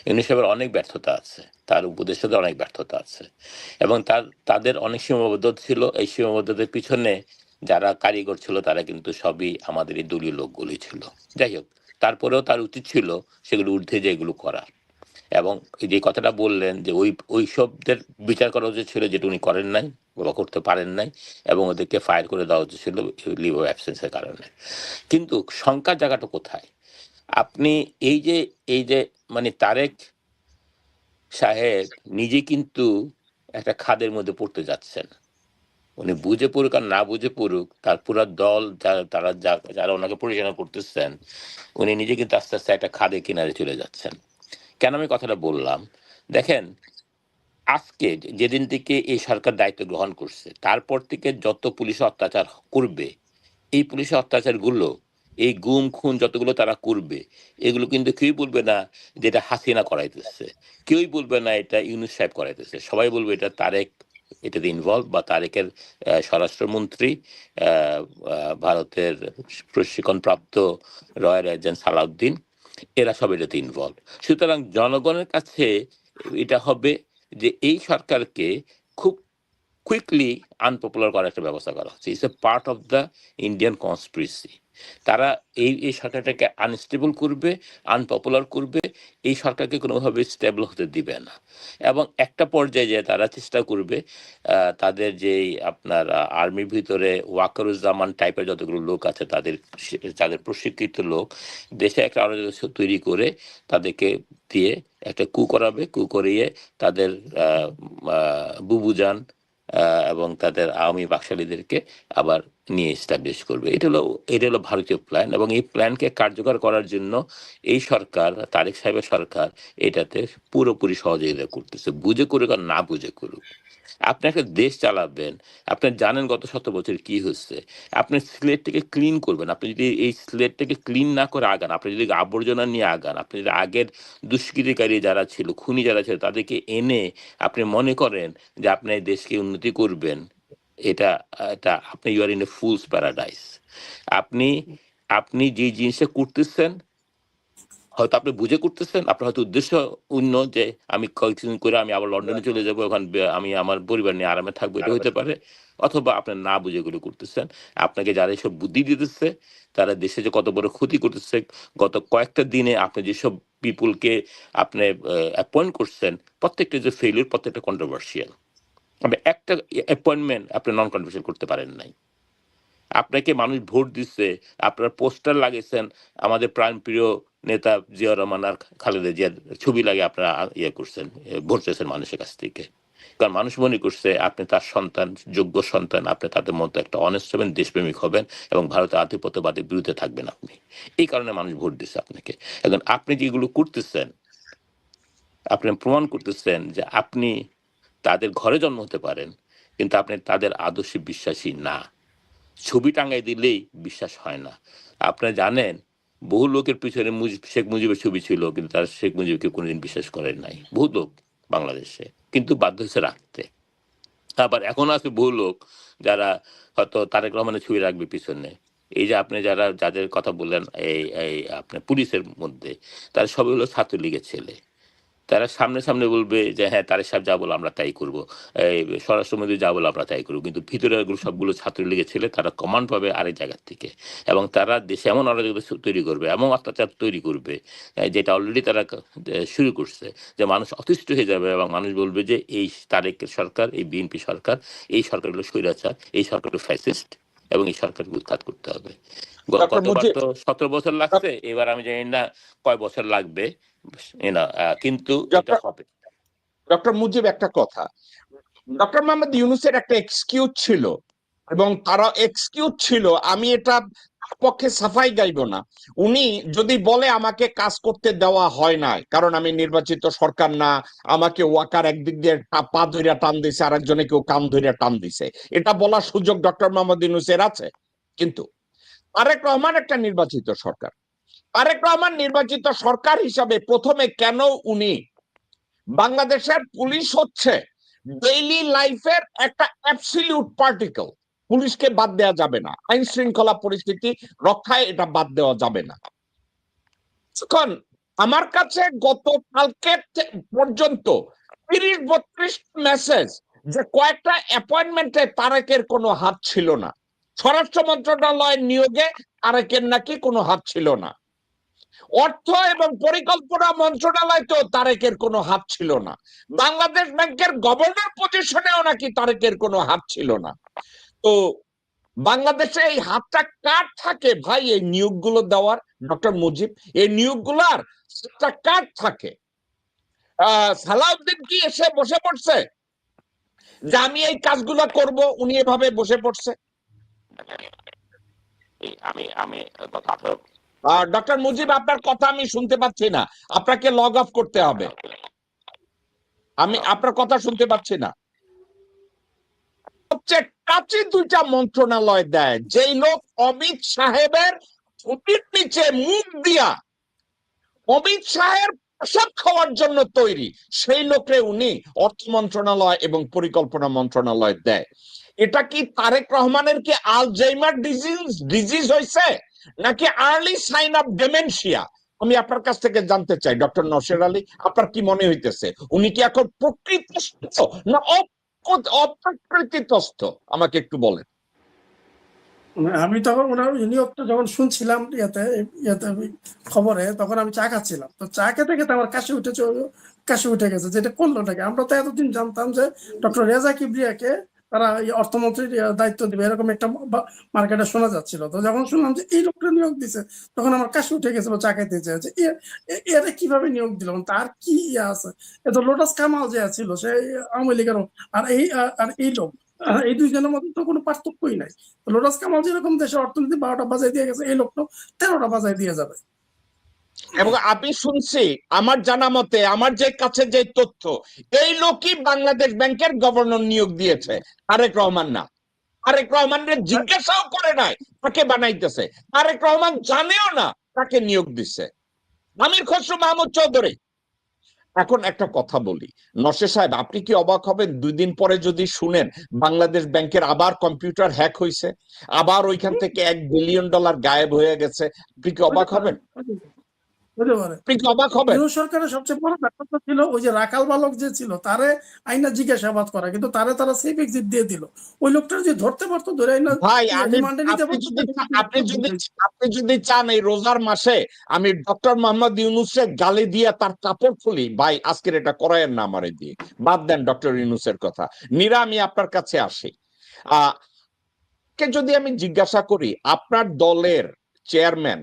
Yunus সাহেবের অনেক ব্যর্থতা আছে, তার উপদেষ্টাদের অনেক ব্যর্থতা আছে, এবং তাদের অনেক সীমাবদ্ধতা ছিল। এই সীমাবদ্ধতার পিছনে যারা কারিগর ছিল তারা কিন্তু সবই আমাদের এই দলীয় লোকগুলি ছিল। যাই হোক, তারপরেও তার উচিত ছিল সেগুলো ঊর্ধ্বে যে এগুলো করা। এবং যে কথাটা বললেন যে ওই সবদের বিচার করা উচিত ছিল, যেটা উনি করেন নাই বা করতে পারেন নাই, এবং ওদেরকে ফায়ার করে দেওয়া উচিত ছিল লিভ অফ অ্যাবসেন্সের কারণে। কিন্তু শঙ্কার জায়গাটা কোথায়? আপনি এই যে মানে তারেক সাহেব নিজে কিন্তু একটা খাদের মধ্যে পড়তে যাচ্ছেন। উনি বুঝে পড়ুক আর না বুঝে পড়ুক, তার পুরো দল যারা ওনাকে পরিচালনা করতেছেন, উনি নিজে কিন্তু আস্তে আস্তে একটা খাদের কিনারে চলে যাচ্ছেন। কেন আমি কথাটা বললাম? দেখেন, আজকে যেদিন থেকে এই সরকার দায়িত্ব গ্রহণ করছে তারপর থেকে যত পুলিশ অত্যাচার করবে, এই পুলিশ অত্যাচারগুলো, এই গুম খুন যতগুলো তারা করবে, এগুলো কিন্তু কেউই বলবে না যেটা হাসিনা করাইতেছে, কেউই বলবে না এটা ইউনূস সাহেব করাইতেছে। সবাই বলবে এটা তারেক এটাতে ইনভলভ, বা তারেকের স্বরাষ্ট্রমন্ত্রী, ভারতের প্রশিক্ষণপ্রাপ্ত রয়্যাল এজেন্ট সালাউদ্দিন, এরা সব এটাতে ইনভলভ। সুতরাং জনগণের কাছে এটা হবে যে এই সরকারকে খুব কুইকলি আনপপুলার করার একটা ব্যবস্থা করা হচ্ছে। It's a part of the Indian conspiracy. তারা এই সরকারটাকে আনস্টেবল করবে, আনপপুলার করবে, এই সরকারকে কোনোভাবে স্টেবল হতে দিবে না। এবং একটা পর্যায়ে যে তারা চেষ্টা করবে তাদের যেই আপনার আর্মির ভিতরে ওয়াকারুজ্জামান টাইপের যতগুলো লোক আছে তাদের প্রশিক্ষিত লোক দেশে একটা অরাজকতা তৈরি করে তাদেরকে দিয়ে একটা কু করিয়ে তাদের বুবুজান এবং তাদের আওয়ামী বাকশালীদেরকে আবার নিয়ে এস্টাবলিশ করবে। এটা হলো ভারতীয় প্ল্যান, এবং এই প্ল্যানকে কার্যকর করার জন্য এই সরকার, তারেক সাহেবের সরকার, এটাতে পুরোপুরি সহযোগিতা করতেছে, বুঝে করুক আর না বুঝে করুক। আপনি একটা দেশ চালাবেন, আপনি জানেন গত 7 বছর কি হচ্ছে, আপনি স্লেটটাকে ক্লিন করবেন। আপনি যদি এই স্লেটটাকে ক্লিন না করে আগান, আপনি যদি আবর্জনা নিয়ে আগান, আপনি যদি আগের দুষ্কৃতিকারী যারা ছিল, খুনি যারা ছিল, তাদেরকে এনে আপনি মনে করেন যে আপনি দেশকে উন্নতি করবেন, এটা এটা আপনি you are in a fool's paradise. আপনি যে জিনিসটা করতেছেন হয়তো আপনি বুঝে করতেছেন, আপনার হয়তো উদ্দেশ্য অন্য, যে আমি কয়েকদিন করে আমি আবার লন্ডনে চলে যাবো, ওখানে আমি আমার পরিবার নিয়ে আরামে থাকবো, এটা হতে পারে। অথবা আপনি না বুঝে গুলো করতেছেন। আপনাকে যারা এসব বুদ্ধি দিতেছে তারা দেশে যে কত বড় ক্ষতি করতেছে, গত কয়েকটা দিনে আপনি যেসব পিপুলকে আপনি অ্যাপয়েন্ট করছেন, প্রত্যেকটা যে ফেলিউর, প্রত্যেকটা কন্ট্রোভার্সিয়াল। আপনি একটা অ্যাপয়েন্টমেন্ট আপনি নন কন্ট্রোভার্সিয়াল করতে পারেন নাই। আপনাকে মানুষ ভোট দিচ্ছে, আপনার পোস্টার লাগিয়েছেন আমাদের প্রাণ প্রিয় নেতা জিয়া রহমান আর খালেদা জিয়ার ছবি লাগে, আপনারা করছেন, ভোট চেয়েছেন মানুষের কাছ থেকে। কারণ মানুষ মনে করছে আপনি তার সন্তান, যোগ্য সন্তান, আপনি তাদের মতো একটা অনেস্ট হবেন, দেশপ্রেমিক হবেন, এবং ভারতের আধিপত্যবাদের বিরুদ্ধে থাকবেন আপনি। এই কারণে মানুষ ভোট দিচ্ছে আপনাকে। এখন আপনি যেগুলো করতেছেন, আপনি প্রমাণ করতেছেন যে আপনি তাদের ঘরে জন্ম হতে পারেন, কিন্তু আপনি তাদের আদর্শে বিশ্বাসী না। ছবি টাঙ্গাই দিলেই বিশ্বাস হয় না। আপনারা জানেন বহু লোকের পিছনে শেখ মুজিবের ছবি ছিল, কিন্তু তারা শেখ মুজিবকে কোনোদিন বিশ্বাস করেন নাই, বহু লোক বাংলাদেশে, কিন্তু বাধ্য হয়েছে রাখতে। আবার এখন আছে বহু লোক যারা হয়তো তারেক রহমানের ছবি রাখবে পিছনে। এই যে আপনি যাদের কথা বললেন এই আপনার পুলিশের মধ্যে, তারা সবই হলো ছাত্রলীগের ছেলে। তারা সামনে বলবে যে হ্যাঁ তারেক সাহেব যা বলো আমরা তাই করবো, স্বরাষ্ট্রমন্ত্রী যা বলো আমরা তাই করবো, কিন্তু ভিতরে সবগুলো ছাত্রলীগের ছেলে, তারা কমান্ড পাবে আরেক জায়গার থেকে, এবং তারা দেশে এমন অরাজকতা তৈরি করবে, এমন অত্যাচার তৈরি করবে, যেটা অলরেডি তারা শুরু করছে, যে মানুষ অতিষ্ঠ হয়ে যাবে, এবং মানুষ বলবে যে এই তারেকের সরকার, এই বিএনপি সরকার, এই সরকার হলো স্বৈরাচার, এই সরকার হলো ফ্যাসিস্ট, এবং এই সরকারকে উৎখাত করতে হবে। ডক্টর গতবার মুজিব, তো 17 বছর লাগছে, এবার আমি জানি না কয় বছর লাগবে, কিন্তু এটা হবে। ডক্টর মুজিব একটা কথা, ডক্টর মোহাম্মদ ইউনূসের একটা এক্সকিউজ ছিল এবং তারা এক্সকিউজ ছিল, আমি এটা পক্ষে সাফাই গাইব না। উনি যদি বলে আমাকে কাজ করতে দেওয়া হয় নাই কারণ আমি নির্বাচিত সরকার না, আমাকে ওয়াকার একদিক দিয়ে পা ধইরা টান দিছে, আরেকজনে কেউ কান ধইরা টান দিছে, এটা বলার সুযোগ ডক্টর মোহাম্মদ ইউনূসের আছে। কিন্তু তারেক রহমান একটা নির্বাচিত সরকার, তারেক রহমান নির্বাচিত সরকার হিসাবে প্রথমে কেন উনি বাংলাদেশের পুলিশ হচ্ছে ডেইলি লাইফের একটা অ্যাবসলিউট পার্টিকেল, পুলিশকে বাদ দেওয়া যাবে না, আইন শৃঙ্খলা পরিস্থিতি রক্ষায় এটা বাদ দেওয়া যাবে না। এখন আমার কাছে গতকালকে পর্যন্ত 30-32 মেসেজ যে কয়েকটা অ্যাপয়েন্টমেন্টে তারেকের কোনো হাত ছিল না, স্বরাষ্ট্র মন্ত্রণালয়ের নিয়োগে তারেকের নাকি কোনো হাত ছিল না, অর্থ এবং পরিকল্পনা মন্ত্রণালয়তেও তারেকের কোনো হাত ছিল না, বাংলাদেশ ব্যাংকের গভর্নর পজিশনেও নাকি তারেকের কোনো হাত ছিল না। তো বাংলাদেশে এই হাতটা কার থাকে ভাই এই নিয়োগগুলো দেওয়ার? ডক্টর মুজিব, এই নিয়োগগুলার হাতটা কার থাকে? সালাউদ্দিন কি এসে বসে পড়ছে যে আমি এই কাজগুলো করব, উনি এভাবে বসে পড়ছে? আমি আমি ডক্টর মুজিব, আপনার কথা আমি শুনতে পাচ্ছি না, আপনাকে লগ অফ করতে হবে, আমি আপনার কথা শুনতে পাচ্ছি না। সবচেয়ে কাছে দুইটা মন্ত্রণালয় দেয়, যেই লোক অমিত সাহেবের ছুটির নিচে মুখ দিয়া অমিত সাহেব প্রসাদ খাওয়ার জন্য তৈরি, সেই লোকে উনি অর্থ মন্ত্রণালয় এবং পরিকল্পনা মন্ত্রণালয় দেয়। এটা কি তারেক রহমানের কি আলজাইমার ডিজিজ হয়েছে নাকি আর্লি সাইন অফ ডেমেনশিয়া? আমি আপনার কাছ থেকে জানতে চাই ডক্টর নওশের আলী, আপনার কি মনে হইতেছে উনি কি এখন প্রকৃতিস্থ না অপ্রকৃতিস্থ? আমাকে একটু বলেন। আমি তখন ওনার নিয়োগটা যখন শুনছিলাম খবরে, তখন আমি চা খাচ্ছিলাম, তো চা খেতে খেতে আমার কাশি উঠে গেছে, যেটা করলোটাকে। আমরা তো এতদিন জানতাম যে ডক্টর রেজা কিবরিয়াকে তারা অর্থমন্ত্রীর দায়িত্ব দিবে, এরকম একটা মার্কেটে শোনা যাচ্ছিল। তো যখন শুনলাম যে এই লোকটা নিয়োগ দিছে, তখন আমার কাশি উঠে গেছে, চা খাইতে চেয়েছে। এরা কিভাবে নিয়োগ দিল, তার কি আছে? এ তো লোটাস কামাল যে ছিল সে আওয়ামী লীগের, আর এই লোক, এই দুইজনের মধ্যে তো কোনো পার্থক্যই নাই। লোটাস কামাল যেরকম দেশের অর্থনীতি 12টা বাজায় দিয়ে গেছে, এই লোক তো 13টা বাজায় দিয়ে যাবে। এবং আমি শুনছি, আমার জানা মতে, আমার যে কাছে যে তথ্য, এই লোকই বাংলাদেশ ব্যাংকের গভর্নর নিয়োগ দিয়েছে, তারেক রহমান না। তারেক রহমানের জিজ্ঞাসাও করে নাই তাকে বানাইতেছে, তারেক রহমান জানেও না তাকে নিয়োগ দিচ্ছে আমির খসরু মাহমুদ চৌধুরী। এখন একটা কথা বলি নওশের সাহেব, আপনি কি অবাক হবেন 2 দিন পরে যদি শুনেন বাংলাদেশ ব্যাংকের আবার কম্পিউটার হ্যাক হয়েছে, আবার ওইখান থেকে $1 বিলিয়ন গায়েব হয়ে গেছে? আপনি কি অবাক হবেন? হতে পারে। আপনি কি অবাক হবেন? সরকারের সবচেয়ে বড় ব্যাপারটা ছিল ওই যে রাখাল বালক যে ছিল, তারে আইনা জিজ্ঞাসাবাদ করা, কিন্তু তারা সেফ এক্সিট দিয়ে দিল। ওই লোকটার যে ধরতে পারতো, ধরে আইনা ভাই রিমান্ডে নিতে পারতো। আপনি যদি চান এই রোজার মাসে আমি ডক্টর মোহাম্মদ ইউনূসের গালি দিয়ে তার কাপড় খুলি, ভাই আজকের এটা করায়েন না আমারে দিয়ে, বাদ দেন ডক্টর ইউনূসের কথা। নীরা, আমি আপনার কাছে আসি। কে যদি আমি জিজ্ঞাসা করি আপনার দলের চেয়ারম্যান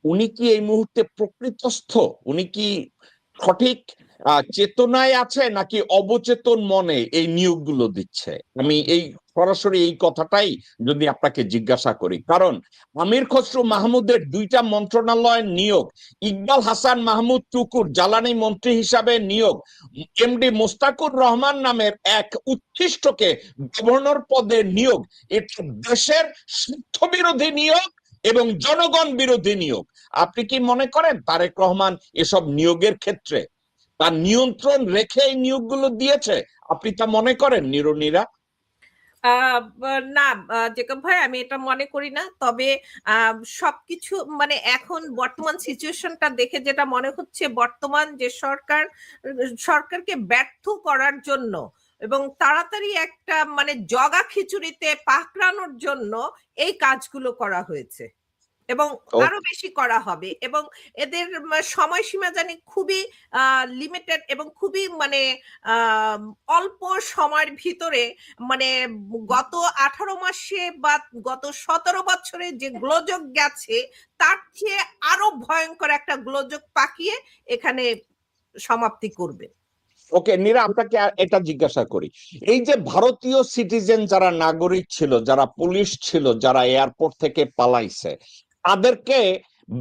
উনি কি এই মুহূর্তে প্রকৃতস্থ, উনি কি সঠিক চেতনায় আছে নাকি অবচেতন মনে এই নিয়োগগুলো দিচ্ছে? আমি এই সরাসরি এই কথাটাই যদি আপনাকে জিজ্ঞাসা করি, কারণ আমির খসরু মাহমুদের 2টা মন্ত্রণালয়ের নিয়োগ, ইকবাল হাসান মাহমুদ টুকুর জ্বালানি মন্ত্রী হিসাবে নিয়োগ, এমডি মোস্তাকুর রহমান নামের এক উচ্ছিষ্টকে গভর্নর পদে নিয়োগ, এটা দেশের স্বার্থ বিরোধী নিয়োগ এবং জনগণ বিরোধী নিয়োগ। আপনি কি মনে করেন তারেক রহমান এসব নিয়োগের ক্ষেত্রে তার নিয়ন্ত্রণ রেখে এই নিয়োগগুলো দিয়েছে? আপনি তা মনে করেন নীরা? না জেকব ভাই, আমি এটা মনে করি না। তবে সবকিছু মানে এখন বর্তমান সিচুয়েশনটা দেখে যেটা মনে হচ্ছে, বর্তমান যে সরকারকে ব্যর্থ করার জন্য এবং তাড়াতাড়ি একটা মানে জগা খিচুড়িতে পাকড়ানোর জন্য এই কাজগুলো করা হয়েছে। এবং ও- আরো বেশি করা হবে, এবং এদের সময়সীমা জানি খুবই লিমিটেড এবং খুবই মানে আহ, অল্প সময়ের ভিতরে, মানে গত 18 মাসে বা গত 17 বছরে যে গোলযোগ গেছে তার চেয়ে আরো ভয়ঙ্কর একটা গোলযোগ পাকিয়ে এখানে সমাপ্তি করবে। ওকে নীরা, আপনাকে এটা জিজ্ঞাসা করি, এই যে ভারতীয় সিটিজেন যারা নাগরিক ছিল, যারা পুলিশ ছিল, যারা এয়ারপোর্ট থেকে পালাইছে, তাদেরকে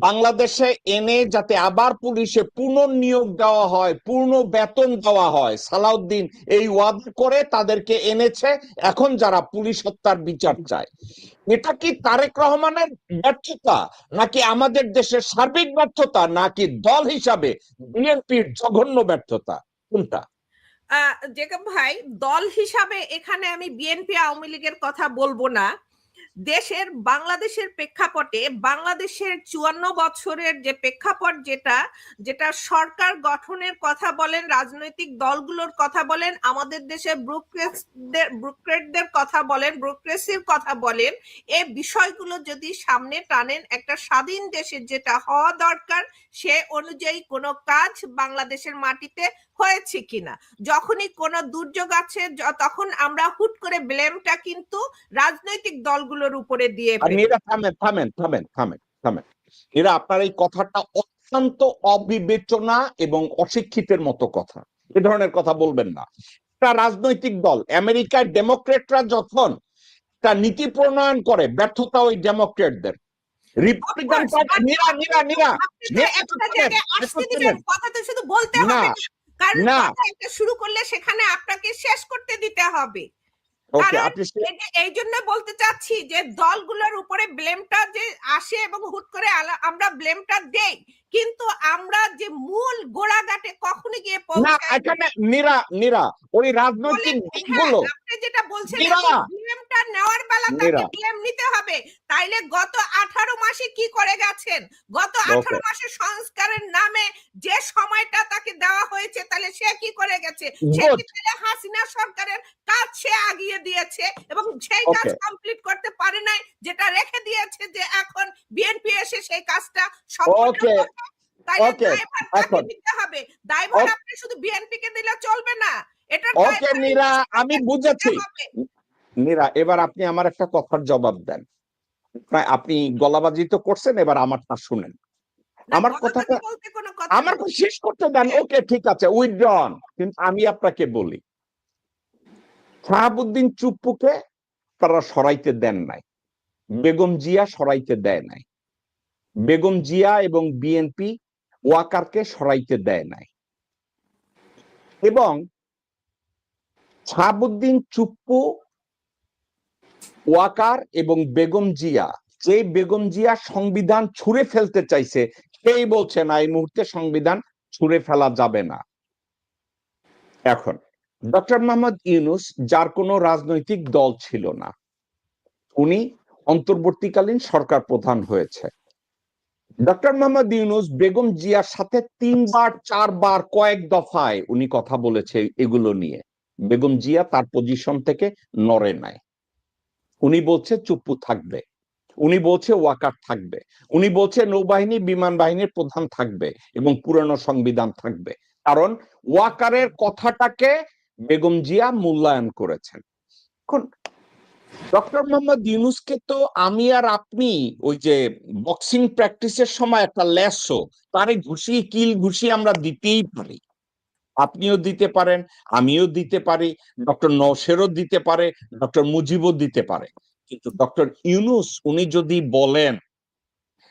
বাংলাদেশে এনে যাতে আবার পুলিশে পুনর্নিয়োগ দেওয়া হয়, পূর্ণ বেতন দেওয়া হয়, সালাউদ্দিন এই ওয়াদা করে তাদেরকে এনেছে। এখন যারা পুলিশ হত্যার বিচার চায়, এটা কি তারেক রহমানের ব্যর্থতা, নাকি আমাদের দেশের সার্বিক ব্যর্থতা, নাকি দল হিসাবে বিএনপির জঘন্য ব্যর্থতা, কোনটা? জেকব ভাই, দল হিসাবে এখানে আমি বিএনপি আওয়ামী লীগের কথা বলবো না। দেশের বাংলাদেশের প্রেক্ষাপটে, বাংলাদেশের 54 বছরের যে প্রেক্ষাপট, যেটা যেটা সরকার গঠনের কথা বলেন, রাজনৈতিক দলগুলোর কথা বলেন, আমাদের দেশে ব্রুক্রেটদের কথা বলেন, ব্রুক্রেসির কথা বলেন, এই বিষয়গুলো যদি সামনে টানেন, একটা স্বাধীন দেশে যেটা হওয়া দরকার সে অনুযায়ী কোনো কাজ বাংলাদেশের মাটিতে হয়েছে কিনা। যখনই কোনো দুর্যোগ আছে তখন আমরা হুট করে ব্লেমটা কিন্তু রাজনৈতিক দলগুলোর উপরে দিয়ে আর ফেলি। এরা থামেন থামেন থামেন থামেন থামেন, এরা আপনার এই কথাটা অত্যন্ত অবিবেচনা এবং অশিক্ষিতের মতো কথা। এ ধরনের কথা বলবেন না। একটা রাজনৈতিক দল আমেরিকার ডেমোক্রেটরা যখন একটা নীতি প্রণয়ন করে, ব্যর্থতা ওই ডেমোক্রেটদের। রিপাবলিকান পার্টি, নীরা নীরা নীরা আপনি তো নীরা, একটু একটা থামেন, জায়গায় একটু আসতে দিবেন, থামেন। কথা তো শুধু বলতে না হবে না, কারণ না, কথা একটা শুরু করলে সেখানে আপনাকে শেষ করতে দিতে হবে। ওকে কারণ আপনি এই জন্য বলতে চাচ্ছি যে দলগুলোর উপরে ব্লেমটা যে আসে এবং হুট করে আমরা ব্লেমটা দেই, কিন্তু আমরা যে মূল গোড়াঘাটে কখনো গিয়ে না, পৌঁছাই। এখানে নীরা নীরা ওই রাজনৈতিক বলেন, হ্যাঁ, দলগুলো, আপনি যেটা বলছেন নীরা এখন ব্লেমটা নেওয়ার বেলা তাকে নীরা ব্লেম নিতে হবে। তাইলে গত 18 মাসে কি করে গেছেন? গত ওকে 18 মাসে সংস্কারের নামে যে সময়টা তাকে দেওয়া হয়েছে, তাহলে সে কি করে গেছে? সে গুড, কি তাহলে হাসিনা সরকারের কাজ সে আগিয়ে দিয়েছে এবং সেই কাজ ওকে কমপ্লিট করতে পারে নাই, যেটা রেখে দিয়েছে যে এখন বিএনপি এসে সেই কাজটা সম্পূর্ণ ওকে করবে। তাইলে ওকে দায়ভার কাকে এখন নিতে হবে? দায়ভার আপনি শুধু বিএনপি কে দিলে চলবে না, এটার ওকে দায়ভার নীরা, আমি সরকারকে নিতে বুঝেছি। হবে। নীরা, এবার আপনি আমার একটা কথার জবাব দেন। আপনি গলাবাজি তো করছেন, এবার আমারটা শুনেন। না, আমার গলাবাজি কথাটা বলতে কোনো কথা আমার নেই। শেষ করতে দেন। ওকে ঠিক আছে, উইথড্রন। কিন্তু আমি আপনাকে বলি, শাহাবুদ্দিন চুপ্পুকে তারা সরাইতে দেন নাই, বেগম জিয়া সরাইতে দেয় নাই, বেগম জিয়া এবং বিএনপি ওয়াকারকে সরাইতে দেয় নাই। এবং শাহাবুদ্দিন চুপ্পু, ওয়াকার এবং বেগম জিয়া, যে বেগম জিয়া সংবিধান ছুঁড়ে ফেলতে চাইছে, সেই বলছে না এই মুহূর্তে সংবিধান ছুঁড়ে ফেলা যাবে না। এখন ডক্টর মোহাম্মদ ইউনূস, যার কোনো রাজনৈতিক দল ছিল না, উনি অন্তর্বর্তীকালীন সরকার প্রধান হয়েছে। ডক্টর মোহাম্মদ ইউনূস বেগম জিয়ার সাথে 3বার 4বার কয়েক দফায় উনি কথা বলেছে এগুলো নিয়ে। বেগম জিয়া তার পজিশন থেকে নড়ে নাই। উনি বলছে চুপ্পু থাকবে, উনি বলছে ওয়াকার থাকবে, উনি বলছে নৌবাহিনী বিমান বাহিনীর প্রধান থাকবে এবং পুরানো সংবিধান থাকবে। কারণ ওয়াকারের কথাটাকে বেগম জিয়া মূল্যায়ন করেছেন। এখন ডক্টর মোহাম্মদ ইউনূসকে তো আমি আর আপনি ওই যে বক্সিং প্র্যাকটিসের সময় একটা ল্যাসো, তারে ঘুষি কিল ঘুষি আমরা দিতেই পারি। আপনিও দিতে পারেন, আমিও দিতে পারি, ডক্টর নওশেরও দিতে পারে, ডক্টর মুজিবও দিতে পারে। কিন্তু ডক্টর ইউনূস উনি যদি বলেন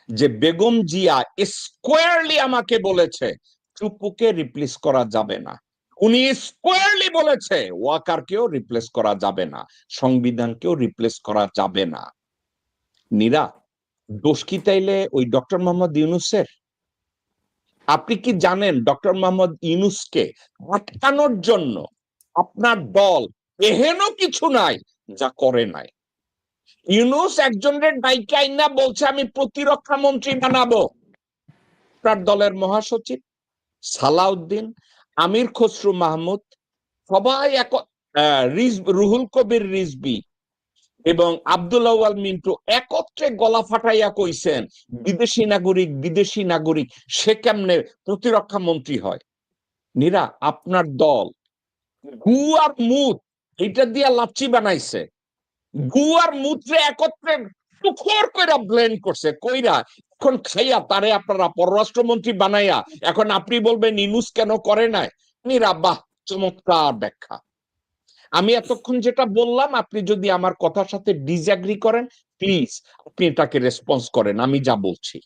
যে বেগম জিয়া স্কোয়ারলি আমাকে বলেছে চুপ্পুকে রিপ্লেস করা যাবে না, উনি স্কোয়ারলি বলেছে ওয়াকারকেও রিপ্লেস করা যাবে না, সংবিধানকেও রিপ্লেস করা যাবে না, নীরা, দোষ কি তাইলে ওই ডক্টর মোহাম্মদ ইউনূসের? আপনি কি জানেন ডক্টর মোহাম্মদ ইউনূসকে আটকানোর জন্য আপনার দল এহেন কিছু নাই যা করে নাই? ইউনূস একজনের ডাইকে আইনা বলছে আমি প্রতিরক্ষা মন্ত্রী বানাবো। আপনার দলের মহাসচিব সালাউদ্দিন, আমির খসরু মাহমুদ, সবাই এক, রুহুল কবির রিজভী, এবং আব্দুল্লাহ আল মিন্টু একত্রে গলা ফাটাইয়া কইছেন বিদেশি নাগরিক সে কেমনে প্রতিরক্ষা মন্ত্রী হয়। নীরা, আপনার দল গু আর মুত এটা দিয়া লাচ্ছি বানাইছে, গু আর মুত্রে একত্রে টুকর কইরা ব্লেন্ড করছে, কইরা এখন খাইয়া তারে আপনারা পররাষ্ট্রমন্ত্রী বানাইয়া এখন আপনি বলবেন ইনুস কেন করে নাই। নীরা, বাহ, চমৎকার ব্যাখ্যা। আমি এতক্ষণ যেটা বললাম আপনি যদি আমার কথার সাথে ডিসএগ্রি করেন প্লিজ আপনি এটাকে রেসপন্স করেন আমি যা বলছি।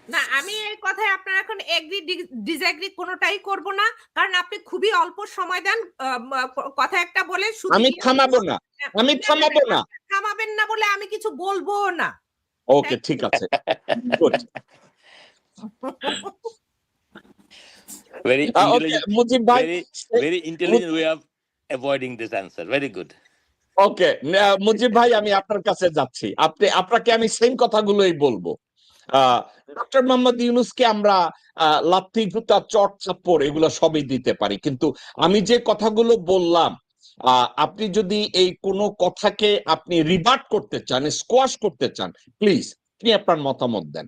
না, আমি এই কথায় আপনার এখন এগ্রি ডিসএগ্রি কোনোটাই করব না, কারণ আপনি খুবই অল্প সময় দেন কথা একটা বলে শুধু আমি থামাবো না, আমি থামাবো না। থামাবেন না বলে আমি কিছু বলবো না। ওকে, ঠিক আছে, গুড। Very ওকে, intelligent, মুজিব ভাই, very intelligent way of avoiding this answer. Very good. ওকে, মুজিব ভাই আমি আপনার কাছে যাচ্ছি, আপনাকে আমি সেম কথাগুলোই বলবো। ডক্টর মোহাম্মদ ইউনূসকে আমরা লাথি জুতা চট চাপ্পড় এগুলো সবই দিতে পারি, কিন্তু আমি যে কথাগুলো বললাম আপনি যদি এই কোনো কথাকে আপনি রিবার্ট করতে চান, স্কোয়াশ করতে চান, প্লিজ আপনি আপনার মতামত দেন।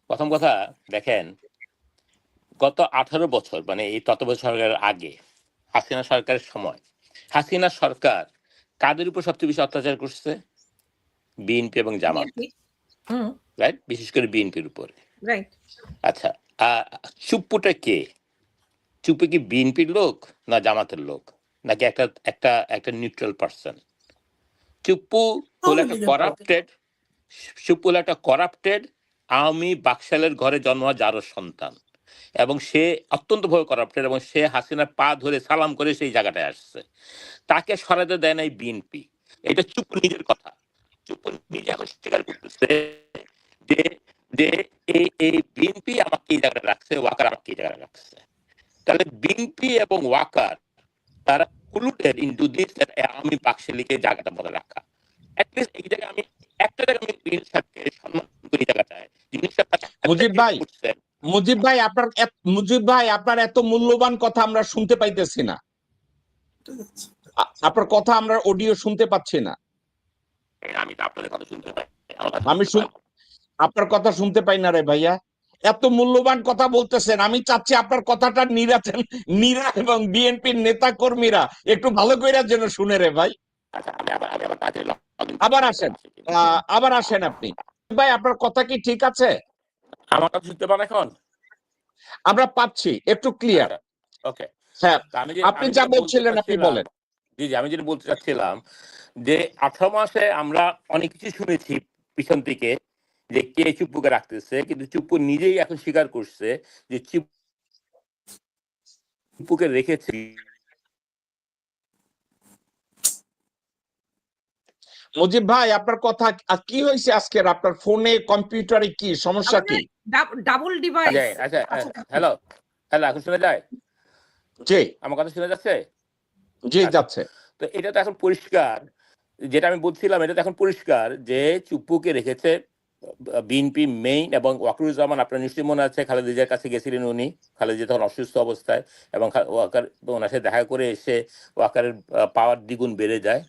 প্রথম কথা দেখেন, গত 18 বছর মানে এই তত্ত্বাবধায়ক সরকারের আগে হাসিনা সরকারের সময় হাসিনা সরকার কাদের উপর সবচেয়ে বেশি অত্যাচার করছে? বিএনপি এবং জামাত, রাইট? বিশেষ করে বিএনপির উপরে, রাইট। আচ্ছা, চুপ্পুটা কে? চুপ্পু কি বিএনপির লোক না জামাতের লোক নাকি একটা একটা একটা নিউট্রাল পার্সন? চুপ্পু হলো একটা করাপ্টেড আওয়ামী বাকশালের ঘরে জন্ম হওয়া যারও সন্তান, এবং সে অত্যন্ত ভাবে করাপ্টেড, এবং সে হাসিনার পা ধরে সালাম করে সেই জায়গাটায় আসছে। তাকে সরাতে দেয় নাই বিএনপি। এটা চুপ্পু নিজের কথা, চুপ্পু নিজে এখন স্বীকার করতেছে যে যে এই বিএনপি আমাকে এই জায়গাটা রাখছে, ওয়াকার আমাকে এই জায়গায় রাখছে। তাহলে বিএনপি এবং ওয়াকার তারা colluded into this আওয়ামী বাকশালীকে জায়গাটা বলে রাখা। অ্যাটলিস্ট এই জায়গায় আমি একটা জায়গায় আমি ইউনূস সাহেবকে সম্মান করি, জায়গাটায় ইউনূস সাহেব মুজিব ভাই আপনার এত মূল্যবান কথা আমরা শুনতে পাইতেছি না, আপনার কথা আমরা অডিও শুনতে পাচ্ছি না। আমি তো আপনাদের কথা শুনতে পাই, আপনার কথা শুনতে পাই না রে ভাইয়া। এত মূল্যবান কথা বলতেছেন, আমি চাচ্ছি আপনার কথাটা নীরা এবং বিএনপির নেতা কর্মীরা একটু ভালো করে যেন শুনে রে ভাই। আবার আসেন আপনি ভাই, আপনার কথা কি ঠিক আছে? আমার কথা শুনতে পান এখন? আমরা পাচ্ছি, একটু ক্লিয়ার। ওকে, হ্যাঁ, আপনি যা বলছিলেন আপনি বলেন। জি, আমি যেটা বলতে চাচ্ছিলাম যে 18 মাসে আমরা অনেক কিছু শুনেছি পিছন থেকে যে কে চুপ্পুকে রাখতেছে, কিন্তু চুপ্পু নিজেই এখন স্বীকার করছে যে চুপ্পুকে রেখেছে। মুজিব ভাই, আপনার কথা কি হয়েছে আজকের? আপনার ফোনে কম্পিউটারে কি সমস্যা? কি ডাবল ডিভাইস? আচ্ছা, হ্যালো, এখন শোনা যায়? জি, আমার কথা শোনা যাচ্ছে? জি, যাচ্ছে। তো এটা তো এখন পরিষ্কার, যেটা আমি বলছিলাম, এটা তো এখন পরিষ্কার যে চুপ্পুকে রেখেছে বিএনপি মেইন, এবং ওয়াকারুজ্জামান, আপনার নিশ্চয়ই মনে আছে, খালেদা জিয়ার কাছে গেছিলেন উনি, খালেদা জিয়া তখন অসুস্থ অবস্থায়, এবং ওয়াকার ওনার সাথে দেখা করে এসে ওয়াকারের পাওয়ার দ্বিগুণ বেড়ে যায়,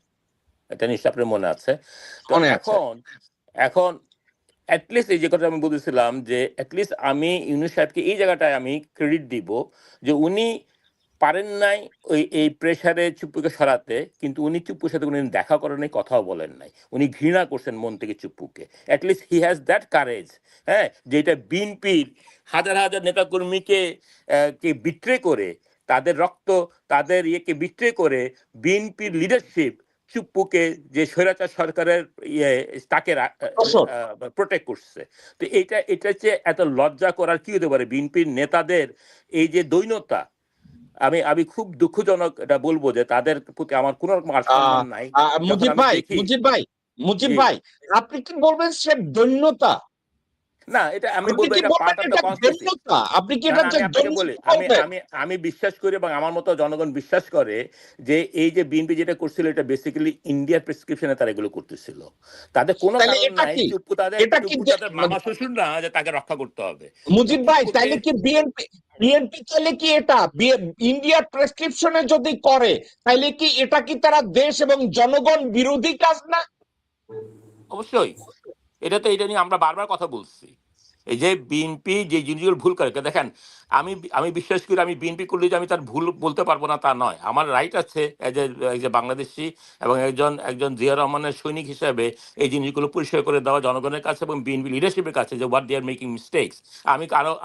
এটা নিশ্চয় আপনার মনে আছে। তো এখন অ্যাটলিস্ট এই যে কথা আমি বলতেছিলাম যে অ্যাটলিস্ট আমি ইউনূস সাহেবকে এই জায়গাটায় আমি ক্রেডিট দিব যে উনি পারেন নাই এই প্রেসারে চুপ্পুকে সরাতে, কিন্তু উনি চুপ্পুর সাথে কোনো দেখা করেন নাই, কথাও বলেন নাই, উনি ঘৃণা করছেন মন থেকে চুপ্পুকে। At least he has that courage, হ্যাঁ, যেটা বিএনপির হাজার হাজার নেতাকর্মীকে বিট্রে করে, তাদের রক্ত তাদের ইয়েকে বিট্রে করে বিএনপির লিডারশিপ চুপ্পুকে যে স্বৈরাচার সরকারের তাকে প্রোটেক্ট করছে। তো এটা হচ্ছে এত লজ্জা করার কি হতে পারে? বিএনপির নেতাদের এই যে দৈন্যতা, আমি খুব দুঃখজনক এটা বলবো যে তাদের প্রতি আমার কোন রকম সম্মান নাই। মুজিব ভাই, আপনি কি বলবেন সে দৈন্যতা? না, এটা আমি আপনি বলবো কি এটা বলবেন পার্ট অফ দ্য এটা কনস্পিরেসি। জন্যতা? আপনি কি না, এটা না, যে আমি আপনাকে বলি, জন্যতা আমি বলবেন? আমি আমি বিশ্বাস করি এবং আমার মতো জনগণ বিশ্বাস করে যে এই যে বিএনপি যেটা করছিল এটা বেসিক্যালি ইন্ডিয়ার প্রেসক্রিপশনে তারা এগুলো করতেছিল। তাদের কোনো তাহলে কারণ এটা নাই, কি? চুপ্পু এটা কি যে তাদের মামা শ্বশুর না যে তাকে রক্ষা করতে হবে। এই মুজিব ভাই চুপ্পুকে তাইলে কি বিএনপি তাহলে কি এটা ইন্ডিয়ার প্রেসক্রিপশনে যদি করে তাইলে কি এটা কি তারা দেশ এবং জনগণ বিরোধী কাজ না? অবশ্যই এটা নিয়ে আমরা বারবার কথা বলছি। এই যে বিএনপি যে জিনিসগুলো ভুল করে দেখেন, আমি বিশ্বাস করি আমি বিএনপি করলে যে আমি তার ভুল বলতে পারবো না তা নয়, আমার রাইট আছে এই যে বাংলাদেশি এবং একজন জিয়া রহমানের সৈনিক হিসেবে এই জিনিসগুলো পরিষ্কার করে দেওয়া জনগণের কাছে এবং বিএনপি লিডারশিপের কাছে যে what they are making mistakes.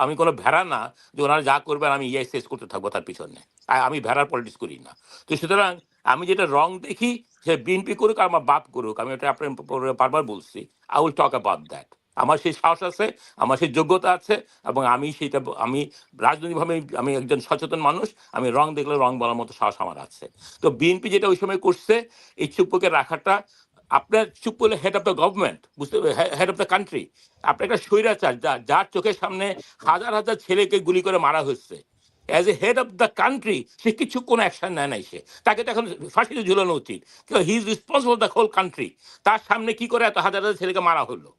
আমি কোনো ভেড়া না যে ওনারা যা করবেন আমি ইয়েস করতে থাকবো তার পিছনে। আমি ভেড়ার পলিটিক্স করি না। তো সুতরাং আমি যেটা রং দেখি সে বিএনপি করুক আর আমার বাপ করুক, আমি ওটা আপনার বারবার বলছি, I will talk about that. আমার সেই সাহস আছে, আমার সেই যোগ্যতা আছে এবং আমি রাজনৈতিকভাবে আমি একজন সচেতন মানুষ, আমি রং দেখলে রং বলার মতো সাহস আমার আছে। তো বিএনপি যেটা ওই সময় করছে এই চুপ্পুকে রাখাটা, আপনার চুপ করলে হেড অফ দ্য গভর্নমেন্ট, বুঝতে হেড অফ দ্য কান্ট্রি, আপনার একটা স্বৈরাচার যার চোখের সামনে হাজার হাজার ছেলেকে গুলি করে মারা হচ্ছে, as a head of the country সে কিছু কোনো অ্যাকশন নেয় নাই। তাকে তো এখন ফাঁসিতে ঝুলানো উচিত, he is responsible the whole country. তার সামনে কি করে এত হাজার হাজার ছেলেকে মারা হলো,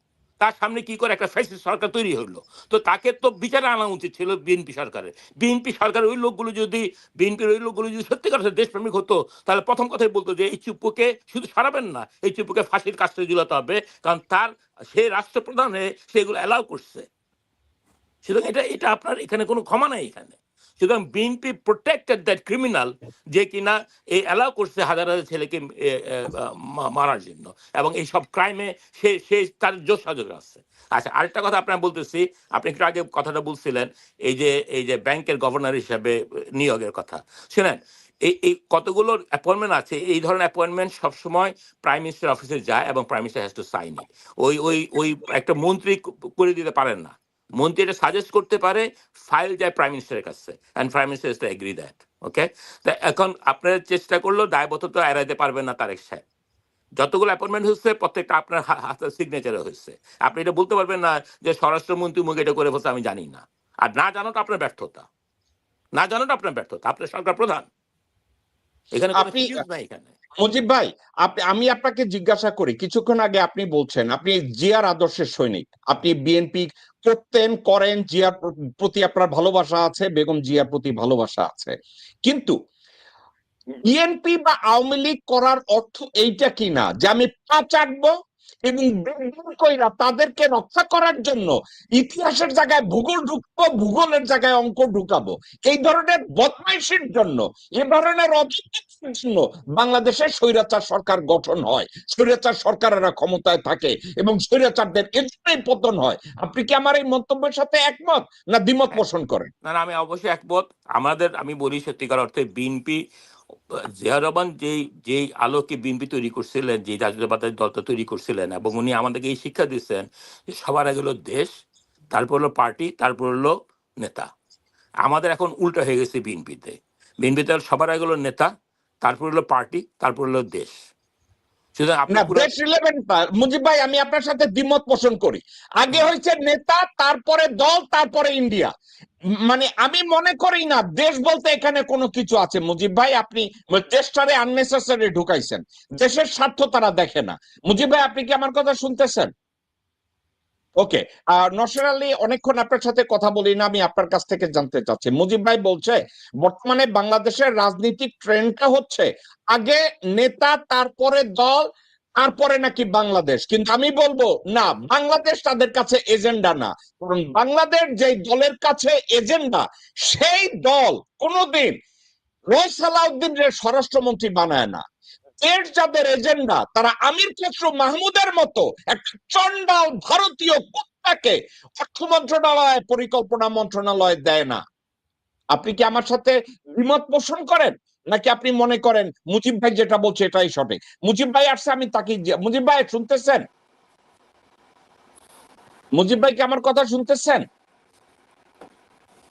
তার সামনে কি করে একটা ফ্যাসিস্ট সরকার তৈরি হলো। তো তাকে তো বিচারে আনা উচিত ছিল বিএনপি সরকারের। বিএনপির ওই লোকগুলো যদি সত্যিকার দেশপ্রেমিক হতো তাহলে প্রথম কথাই বলতো যে এই চুপ্পুকে শুধু সরাবেন না, এই চুপ্পুকে ফাঁসির কাজটা ঝুলাতে হবে, কারণ সে রাষ্ট্রপ্রধান হয়ে সেগুলো অ্যালাউ করছে। সুতরাং এটা আপনার এখানে কোনো ক্ষমা নাই এখানে। সুতরাং বিএনপি প্রোটেক্টেড দ্যাট ক্রিমিনাল যে কিনা এই অ্যালাউ করছে হাজার হাজার ছেলেকে মারার জন্য এবং এই সব ক্রাইমে সে তার জোর সাজক আছে। আচ্ছা, আরেকটা কথা আপনার বলতেছি, আপনি একটু আগে কথাটা বলছিলেন এই যে ব্যাংকের গভর্নর হিসাবে নিয়োগের কথা। শুনেন, এই কতগুলো অ্যাপয়েন্টমেন্ট আছে, এই ধরনের অ্যাপয়েন্টমেন্ট সবসময় প্রাইম মিনিস্টার অফিসে যায় এবং prime minister has to sign it. ওই একটা মন্ত্রী করে দিতে পারেন না। মন্ত্রী এটা সাজেস্ট করতে পারে, ফাইল যায় প্রাইম মিনিস্টারের কাছে and prime minister is to agree that. Okay, তা এখন আপনার চেষ্টা করলেও দায়বদ্ধতা এড়াইতে পারবেন না তারেক সাহেব। যতগুলো অ্যাপয়েন্টমেন্ট হচ্ছে প্রত্যেকটা আপনার হাতে সিগনেচারে হচ্ছে। আপনি এটা বলতে পারবেন না যে স্বরাষ্ট্রমন্ত্রী মুখ এটা করে বলছে আমি জানি না। আর না জানাটা আপনার ব্যর্থতা, আপনার সরকার প্রধান, এখানে কোনো আপনি এক্সকিউজ নাই এখানে। মুজিব ভাই, আমি আপনাকে জিজ্ঞাসা করি, কিছুক্ষণ আগে আপনি বলছেন আপনি জিয়ার আদর্শের সৈনিক, আপনি বিএনপি করেন, জিয়ার প্রতি আপনার ভালোবাসা আছে, বেগম জিয়ার প্রতি ভালোবাসা আছে, কিন্তু বিএনপি বা আওয়ামী লীগ করার অর্থ এইটা কিনা যে আমি পা চাটবো এবং তাদেরকে রক্ষা করার জন্য ইতিহাসের জায়গায় ভূগোল ঢুকবো, ভূগোলের জায়গায় অঙ্ক ঢুকাবো, এই ধরনের বদমাইশির জন্য, এ ধরনের অযৌক্তিকের জন্য বাংলাদেশে স্বৈরাচার সরকার গঠন হয়, স্বৈরাচার সরকারেরা ক্ষমতায় থাকে এবং স্বৈরাচারদের এজন্যই পতন হয়। আপনি কি আমার এই মন্তব্যের সাথে একমত না দ্বিমত পোষণ করেন? না, আমি অবশ্যই একমত। আমি বলি সত্যিকার অর্থে বিএনপি, জিয়া রহমান যেই আলোকে বিএনপি তৈরি করছিলেন, যে জাতীয়তাবাদের দলটা তৈরি করছিলেন, এবং উনি আমাদেরকে এই শিক্ষা দিচ্ছেন যে সবার আগে হলো দেশ, তারপর হলো পার্টি, তারপর হলো নেতা। আমাদের এখন উল্টা হয়ে গেছে বিএনপিতে সবার আগে হলো নেতা, তারপর হলো পার্টি, তারপর হলো দেশ। সুতরাং আপনি না, পুরো দেশ রিলেভেন্ট না মুজিব ভাই, আমি আপনার সাথে দ্বিমত পোষণ করি। আগে হয়েছে নেতা, তারপরে দল, তারপরে ইন্ডিয়া। মানে আমি মনে করি না দেশ বলতে এখানে কোনো কিছু আছে। মুজিব ভাই, আপনি দেশটারে আননেসেসারি ঢুকাইছেন, দেশের স্বার্থ তারা দেখে না। মুজিব ভাই, আপনি কি আমার কথা শুনতেছেন? ওকে, নসর আলী, অনেকক্ষণ আপনার সাথে কথা বলি না, আমি আপনার কাছ থেকে জানতে চাচ্ছি। মুজিব ভাই বলছে বর্তমানে বাংলাদেশের রাজনৈতিক ট্রেন্ডটা হচ্ছে আগে নেতা, তারপরে দল, তারপরে নাকি বাংলাদেশ। কিন্তু আমি বলবো না, বাংলাদেশ তাদের কাছে এজেন্ডা না, কারণ বাংলাদেশ যে দলের কাছে এজেন্ডা, সেই দল কোনোদিন সালাউদ্দিনের স্বরাষ্ট্রমন্ত্রী বানায় না। দেশ যাদের এজেন্ডা, তারা আমির খসরু মাহমুদের মতো একটা চন্ডাল ভারতীয় কুত্তাকে অর্থ মন্ত্রণালয়, পরিকল্পনা মন্ত্রণালয় দেয় না। আপনি কি আমার সাথে দ্বিমত পোষণ করেন, নাকি আপনি মনে করেন মুজিব ভাই যেটা বলছে এটাই সঠিক? মুজিব ভাই আসছে, আমি তাকে, মুজিব ভাই শুনতেছেন? মুজিব ভাই কি আমার কথা শুনতেছেন?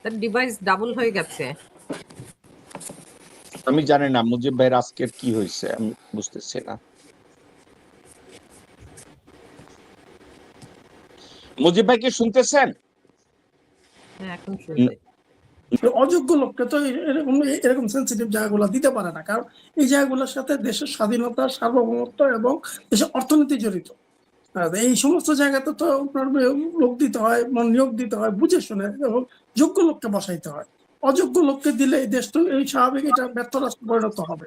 তার ডিভাইস ডাবল হয়ে গেছে। আমি জানি না মুজিব ভাইয়ের আজকের কি হয়েছে, আমি বুঝতেছি না। মুজিব ভাই কি শুনতেছেন? হ্যাঁ, এখন শুনতে অযোগ্য লোককে তো এরকম সেন্সিটিভ জায়গাগুলো দিতে পারে না, কারণ এই জায়গাগুলোর সাথে দেশের স্বাধীনতা, সার্বভৌমত্ব এবং দেশের অর্থনীতি জড়িত। আর এই সমস্ত জায়গাতে তো আপনার লোক দিতে হয়, নিয়োগ দিতে হয় বুঝে শুনে, এবং যোগ্য লোককে বসাইতে হয়। অযোগ্য লোককে দিলে এই দেশ তো এই স্বাভাবিক এটা ব্যর্থ রাষ্ট্রে পরিণত হবে।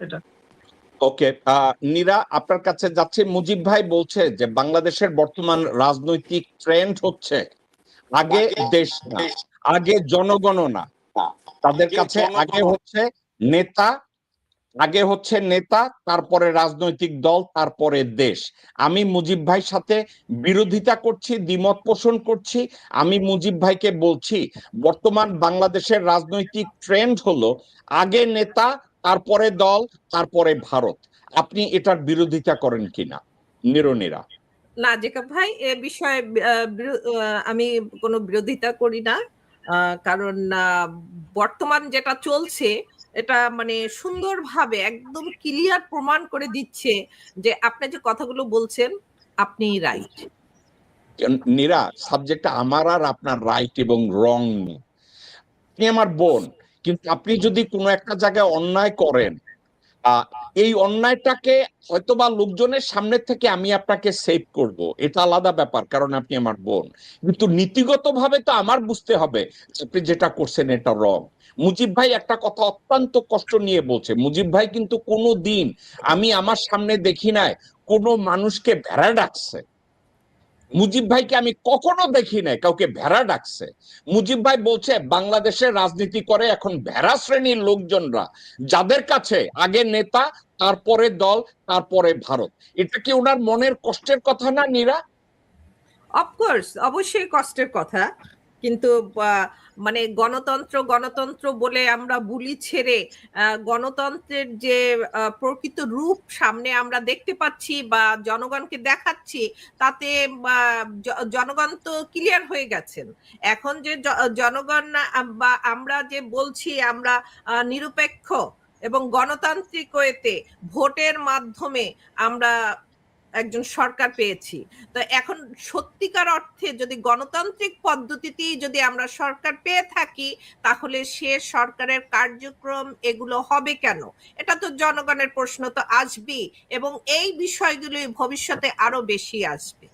এটা ওকে, নীরা আপনার কাছে যাচ্ছে। মুজিব ভাই বলছে যে বাংলাদেশের বর্তমান রাজনৈতিক ট্রেন্ড হচ্ছে আগে দেশ না, আগে জনগণনা। তাদের কাছে আগে হচ্ছে নেতা, তারপরে রাজনৈতিক দল, তারপরে দেশ। আমি মুজিব ভাইয়ের সাথে বিরোধিতা করছি, দ্বিমত পোষণ করছি। আমি মুজিব ভাইকে বলছি বর্তমান বাংলাদেশের রাজনৈতিক ট্রেন্ড হলো আগে নেতা, তারপরে দল, তারপরে ভারত। আপনি এটার বিরোধিতা করেন কিনা নিরনীরা? না জেকব ভাই, এ বিষয়ে আমি কোনো বিরোধিতা করি না। কারণ বর্তমান যেটা চলছে এটা মানে সুন্দরভাবে একদম ক্লিয়ার প্রমাণ করে দিচ্ছে যে আপনি যে কথাগুলো বলছেন আপনি রাইট। নীরা, সাবজেক্টটা আমার আর আপনার রাইট এবং রং নেই। আপনি আমার বোন, কিন্তু আপনি যদি কোনো একটা জায়গায় অন্যায় করেন, এই অন্যায়টাকে হয়তোবা লোকজনের সামনে থেকে আমি আপনাকে সেভ করব, এটা আলাদা ব্যাপার, কারণ আপনি আমার বোন। কিন্তু নীতিগতভাবে তো আমার বুঝতে হবে আপনি যেটা করছেন এটা রং। মুজিব ভাই একটা কথা অত্যন্ত কষ্ট নিয়ে বলছে। মুজিব ভাই কিন্তু কোনো দিন আমি আমার সামনে দেখি নাই কোনো মানুষকে ভেড়া ডাকছে। মুজিব ভাইকে আমি কখনো দেখি নাই কাউকে ভেড়া ডাকছে। মুজিব ভাই বলছে বাংলাদেশের রাজনীতি করে এখন ভেড়া শ্রেণীর লোকজনরা, যাদের কাছে আগে নেতা, তারপরে দল, তারপরে ভারত। এটা কি ওনার মনের কষ্টের কথা না নীরা? অফকোর্স, অবশ্যই কষ্টের কথা, কিন্তু মানে গণতন্ত্র গণতন্ত্র বলে আমরা বুলি ছেড়ে গণতন্ত্রের যে প্রকৃত রূপ সামনে আমরা দেখতে পাচ্ছি বা জনগণকে দেখাচ্ছি, তাতে জনগণ তো ক্লিয়ার হয়ে গেছেন। এখন যে জনগণ বা আমরা যে বলছি আমরা নিরপেক্ষ এবং গণতান্ত্রিক ওয়েতে ভোটের মাধ্যমে আমরা একজন সরকার পেয়েছি, তো এখন সত্যিকার অর্থে যদি গণতান্ত্রিক পদ্ধতিতেই যদি আমরা সরকার পেয়ে থাকি, তাহলে সে সরকারের কার্যক্রম এগুলো হবে কেন? এটা তো জনগণের প্রশ্ন তো আসবেই, এবং এই বিষয়গুলি ভবিষ্যতে আরো বেশি আসবে।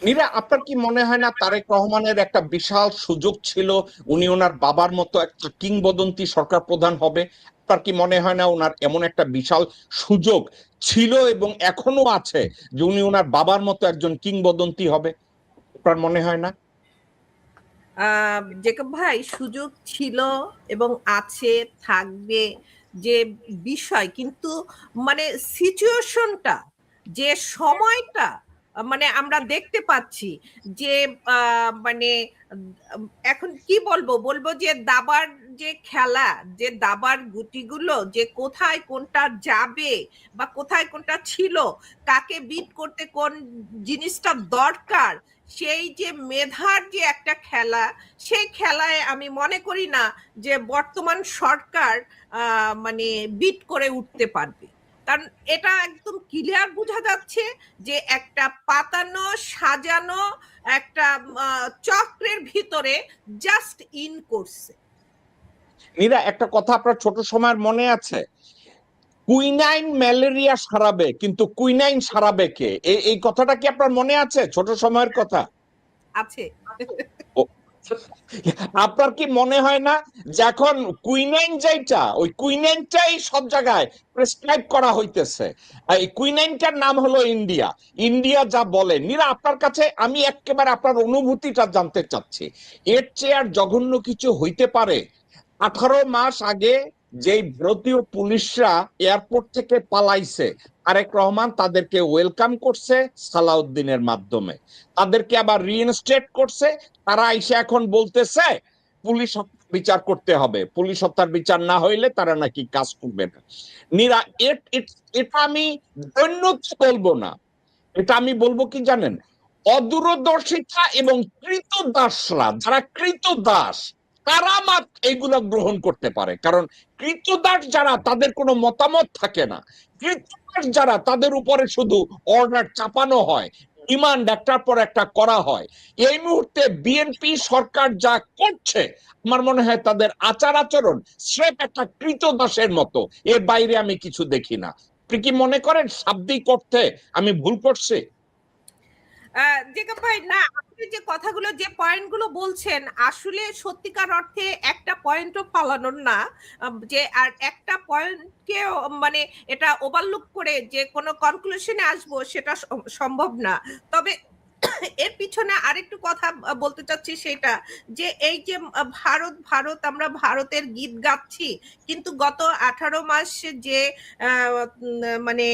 নীরা, আপনার কি মনে হয় না তারেক রহমানের একটা বিশাল সুযোগ ছিল, উনি ওনার বাবার মতো একটা কিংবদন্তি সরকার প্রধান হবে? আপনার কি মনে হয় না ওনার এমন একটা বিশাল সুযোগ ছিল এবং এখনো আছে যে উনি ওনার বাবার মতো একজন কিংবদন্তি হবে? আপনার মনে হয় না? জেকব ভাই, সুযোগ ছিল এবং আছে, থাকবে যে বিষয়, কিন্তু মানে সিচুয়েশনটা, যে সময়টা মানে আমরা দেখতে পাচ্ছি যে মানে এখন কি বলবো যে দাবার যে খেলা, যে দাবার গুটিগুলো যে কোথায় কোনটা যাবে বা কোথায় কোনটা ছিল, কাকে বিট করতে কোন জিনিসটা দরকার, সেই যে মেধার যে একটা খেলা, সেই খেলায় আমি মনে করি না যে বর্তমান সরকার মানে বিট করে উঠতে পারবে। কারণ এটা একদম ক্লিয়ার বোঝা যাচ্ছে যে একটা পাতানো সাজানো একটা চক্রের ভিতরে জাস্ট ইন করছে। নীরা, একটা কথা আপনার ছোট সময়ের মনে আছে? কুইনাইন ম্যালেরিয়া সারাবে, কিন্তু কুইনাইন সারাবে কে? এই কথাটা কি আপনার মনে আছে ছোট সময়ের কথা? আছে। আপনার কি মনে হয় না যে এখন কুইনাইন যেটা, ওই কুইনাইনটাই সব জায়গায় প্রেসক্রাইব করা হইতেছে? এই কুইনাইনটার নাম হলো ইন্ডিয়া। ইন্ডিয়া যা বলে। নীরা, আপনার কাছে আমি একেবারে আপনার অনুভূতিটা জানতে চাচ্ছি। এর চেয়ে আর জঘন্য কিছু হইতে পারে? 18 মাস আগে যেই ভারতীয় পুলিশরা এয়ারপোর্ট থেকে পালাইছে, তারেক রহমান তাদেরকে ওয়েলকাম করছে সালাউদ্দিনের মাধ্যমে, তাদেরকে আবার রিইনস্টেট করছে। তারা এসে এখন বলতেছে পুলিশ বিচার করতে হবে, পুলিশ হত্যার বিচার না হইলে তারা নাকি কাজ করবে না। নীরা, এটা আমি দৈন্যতা বলবো না, এটা আমি বলবো কি জানেন, অদূরদর্শিতা এবং কৃতদাসরা, যারা কৃতদাস, তারা মাত্র এগুলো গ্রহণ করতে পারে। কারণ কৃতদাস যারা, তাদের কোনো মতামত থাকে না। কৃতদাস যারা, তাদের উপরে শুধু অর্ডার চাপানো হয়, ডিমান্ড একটার পর একটা করা হয়। এই মুহূর্তে বিএনপি সরকার যা করছে, আমার মনে হয় তাদের আচার আচরণ স্রেফ একটা কৃতদাসের মতো, এর বাইরে আমি কিছু দেখি না। আপনি কি মনে করেন শাব্দিক অর্থে আমি ভুল করছি? জেকব ভাই, না, আপনি যে কথাগুলো, যে পয়েন্টগুলো বলছেন, আসলে সত্যিকার অর্থে একটা পয়েন্টও ফালানোর না, যে আর একটা পয়েন্টকে মানে এটা ওভারলুক করে যে কোনো কনক্লুশনে আসবো সেটা সম্ভব না। তবে এর পিছনে আরেকটু কথা বলতে চাচ্ছি, সেটা যে এই যে ভারত ভারত আমরা ভারতের গীত গাচ্ছি, কিন্তু গত 18 মাস যে মানে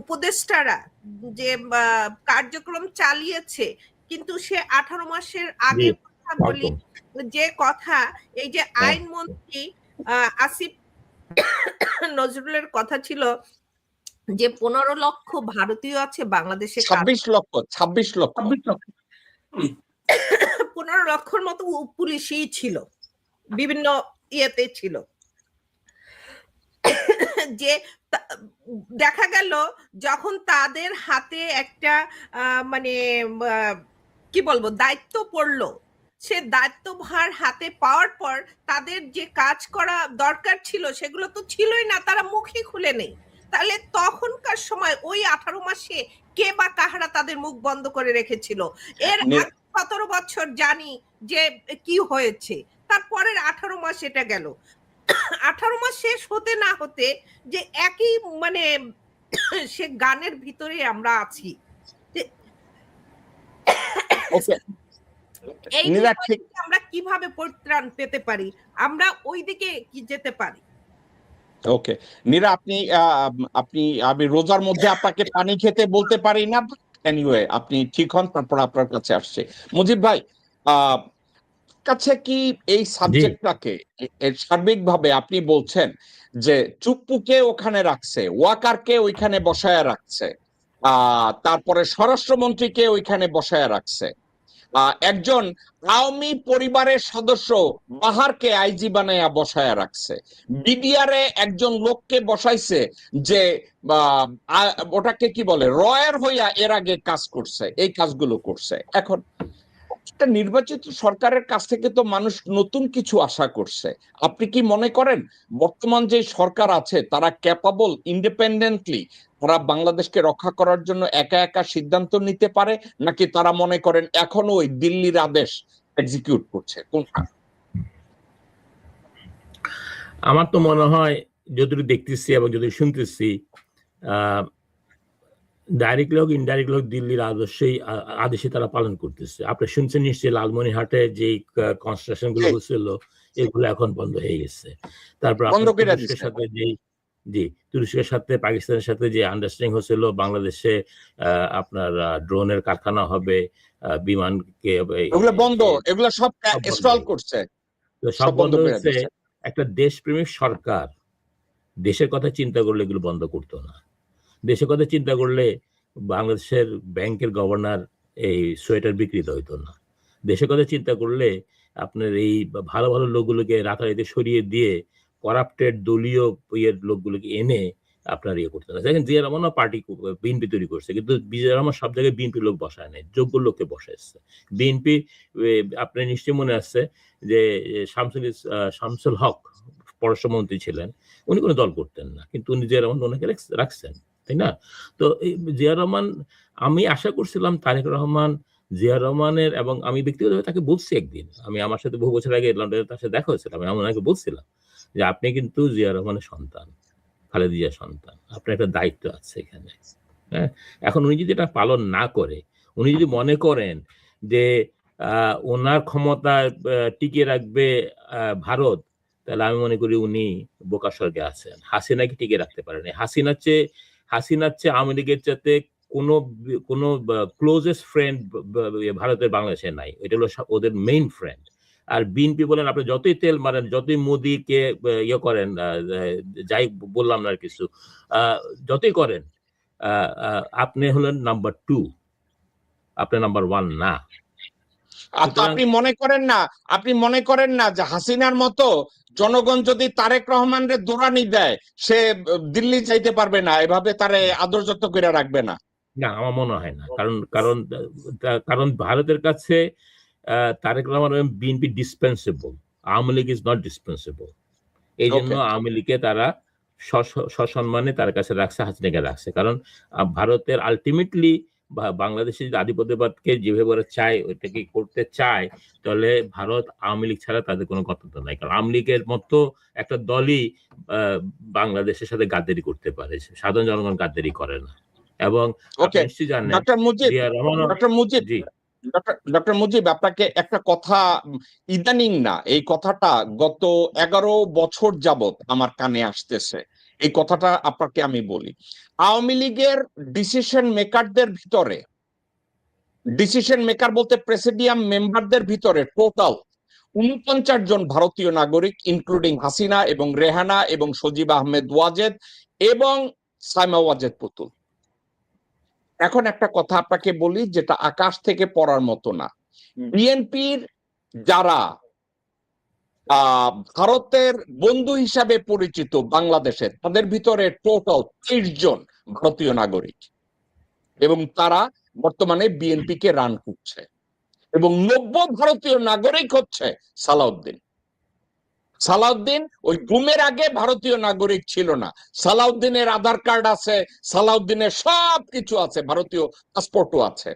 উপদেষ্টারা যে কার্যক্রম চালিয়েছে, কিন্তু সে 18 মাসের আগে কথা বলি, যে কথা এই যে আইনমন্ত্রী আসিফ নজরুলের কথা ছিল যে 15 লক্ষ ভারতীয় আছে বাংলাদেশে, 26 লক্ষ 15 লক্ষর মতো পুলিশই ছিল, বিভিন্ন ইয়েতে ছিল, যে দেখা গেল যখন তাদের হাতে একটা মানে কি বলবো দায়িত্ব পড়লো, সে দায়িত্বভার হাতে পাওয়ার পর তাদের যে কাজ করা দরকার ছিল সেগুলো তো ছিলই না, তারা মুখই খুলে নেই। তাহলে তখনকার সময় ওই 18 মাসে কে বা কাহারা তাদের মুখ বন্ধ করে রেখেছিল? এর 17 বছর জানি যে কি হয়েছে, তারপরের 18 মাস এটা গেল, 18 মাস শেষ হতে না হতে যে একই মানে সে গানের ভিতরে আমরা আছি। এই আমরা কিভাবে পরিত্রাণ পেতে পারি, আমরা ওই দিকে কি যেতে পারি? ওকে নীরা, আপনি আমি রোজার মধ্যে আপনাকে পানি খেতে বলতে পারি না, এনিওয়ে আপনি ঠিক হন, তারপর আপনার কাছে আসছে। মুজিব ভাই, কাছে কি এই সাবজেক্টটাকে সার্বিকভাবে আপনি বলছেন যে চুপ্পুকে ওখানে রাখছে, ওয়াকারকে ওইখানে বসায় রাখছে, তারপরে স্বরাষ্ট্রমন্ত্রীকে ওইখানে বসায় রাখছে, একজন আওয়ামী পরিবারের সদস্য বাহারকে আইজি বানায়া বসায়া রাখছে, বিডিআরে একজন লোককে বসাইছে যে ওটাকে কি বলে রয়ার হইয়া এর আগে কাজ করছে, এই কাজগুলো করছে। এখন একটা নির্বাচিত সরকারের কাছ থেকে তো মানুষ নতুন কিছু আশা করছে। আপনি কি মনে করেন বর্তমান যে সরকার আছে তারা ক্যাপাবল ইন্ডিপেন্ডেন্টলি তারা বাংলাদেশকে রক্ষা করার জন্য একা একা সিদ্ধান্ত নিতে পারে, নাকি তারা মনে করেন এখনো ওই দিল্লির আদেশ এক্সিকিউট করছে? কোনটা? আমার তো মনে হয় যতটুকু দেখতেছি এবং যদি শুনতেছি, ডাইরেক্টলি হোক ইনডাইরেক্টলি হোক দিল্লির আদেশে তারা পালন করতেছে। আপনি শুনছেন নিশ্চয়ই লালমনিরহাটে যে কনস্ট্রাকশন গুলো হচ্ছিল এগুলো এখন বন্ধ হয়ে গেছে। তারপর তুরস্কের সাথে তুরস্কের সাথে পাকিস্তানের সাথে যে আন্ডারস্ট্যান্ডিং হচ্ছিল, বাংলাদেশে আপনার ড্রোনের কারখানা হবে, বিমানকে বন্ধ, এগুলো সব ইনস্টল করছে, সব বন্ধ হয়েছে। একটা দেশপ্রেমিক সরকার দেশের কথা চিন্তা করলে এগুলো বন্ধ করতো না। দেশের কথা চিন্তা করলে বাংলাদেশের ব্যাংকের গভর্নর এই সোয়েটার বিক্রিত হইতো না। দেশের কথা চিন্তা করলে আপনার এই ভালো ভালো লোকগুলোকে রাতারাতি সরিয়ে দিয়ে করাপ্টেড দলীয় ইয়ের লোকগুলোকে এনে আপনার ইয়ে করতে না। দেখেন জিয়া রহমানও পার্টি বিএনপি তৈরি করছে, কিন্তু জিয়া রহমান সব জায়গায় বিএনপি লোক বসায় নাই, যোগ্য লোককে বসাইছে। বিএনপি আপনার নিশ্চয়ই মনে আছে যে শামসুল হক পররাষ্ট্রমন্ত্রী ছিলেন, উনি কোনো দল করতেন না, কিন্তু উনি জিয়া রহমান ওনাকে রাখছেন, তাই না? তো জিয়া রহমান, আমি আশা করছিলাম তারেক রহমান জিয়া রহমানের, এবং আমি ব্যক্তিগতভাবে তাকে বলছি একদিন, আমি আমার সাথে বহু বছর আগে লন্ডনে তার সাথে দেখা হয়েছিল, আমি ওনাকে বলছিলাম যে আপনি কিন্তু জিয়া রহমানের সন্তান, খালেদা জিয়ার সন্তান, আপনার একটা দায়িত্ব আছে এখানে। হ্যাঁ, এখন উনি যদি এটা পালন না করে, উনি যদি মনে করেন যে ওনার ক্ষমতা টিকিয়ে রাখবে ভারত, তাহলে আমি মনে করি উনি বোকা স্বর্গে আছেন। হাসিনাকে টিকে রাখতে পারেনি। হাসিনার চেয়ে আওয়ামী লীগের চাইতে কোনো ক্লোজেস্ট ফ্রেন্ড ভারতের বাংলাদেশে নাই, এটা হলো ওদের মেইন ফ্রেন্ড। আর বিএনপি বলেন, আপনি যতই তেল মারেন, যতই মোদিকে ইয়ে করেন, যাই বললাম না আর কিছু, যতই করেন, আপনি হলেন নাম্বার 2, আপনি নাম্বার 1 না। আপনি মনে করেন না যে হাসিনার মতো জনগণ যদি তারেক রহমানের দৌড়ানি দেয়, সে দিল্লি যাইতে পারবে না, এভাবে তারে আদর যত্ন করে রাখবে না? না, আমার মনে হয় না, কারণ কারণ কারণ ভারতের কাছে তারেক রহমান এবং BNP dispensable, Awami League is not dispensable. এই জন্য ওকে আওয়ামী লীগকে তারা সসম্মানে তার কাছে রাখছে, হাসিনাকে রাখছে। কারণ ভারতের আলটিমেটলি বাংলাদেশে যদি আধিপত্যবাদকে যেভাবে ওরা চায়, ওইটাকে করতে চায়, তাহলে ভারত আওয়ামী লীগ ছাড়া তাদের কোনো কর্তব্য নাই। কারণ আওয়ামী লীগের মতো একটা দলই বাংলাদেশের সাথে গাদ্দারি করতে পারে, সাধারণ জনগণ গাদ্দারি করে না। এবং আপনি ওকে নিশ্চয়ই জানেন ডক্টর মুজিব জিয়া রহমান, ডক্টর মুজিব জি ডক্টর মুজিব, আপনাকে একটা কথা ইদানিং না, এই কথাটা গত 11 বছর যাবত আমার কানে আসতেছে। এই কথাটা আপনাকে আমি বলি, আওয়ামী লীগের ডিসিশন মেকারদের ভিতরে, ডিসিশন মেকার বলতে প্রেসিডিয়াম মেম্বারদের ভিতরে টোটাল 49 জন ভারতীয় নাগরিক, ইনক্লুডিং হাসিনা এবং রেহানা এবং সজীব আহমেদ ওয়াজেদ এবং সাইমা ওয়াজেদ পুতুল। এখন একটা কথা আপনাকে বলি যেটা আকাশ থেকে পড়ার মতো না, বিএনপির যারা ভারতের বন্ধু হিসাবে পরিচিত বাংলাদেশের, তাদের ভিতরে টোটাল 30 জন ভারতীয় নাগরিক, এবং তারা বর্তমানে বিএনপি কে রান করছে, এবং 90 ভারতীয় নাগরিক হচ্ছে সালাউদ্দিন। সালাউদ্দিন ওই গুমের আগে ভারতীয় নাগরিক ছিল না, সালাউদ্দিনের আধার কার্ড আছে, সালাউদ্দিনের সব কিছু আছে, ভারতীয় পাসপোর্টও আছে,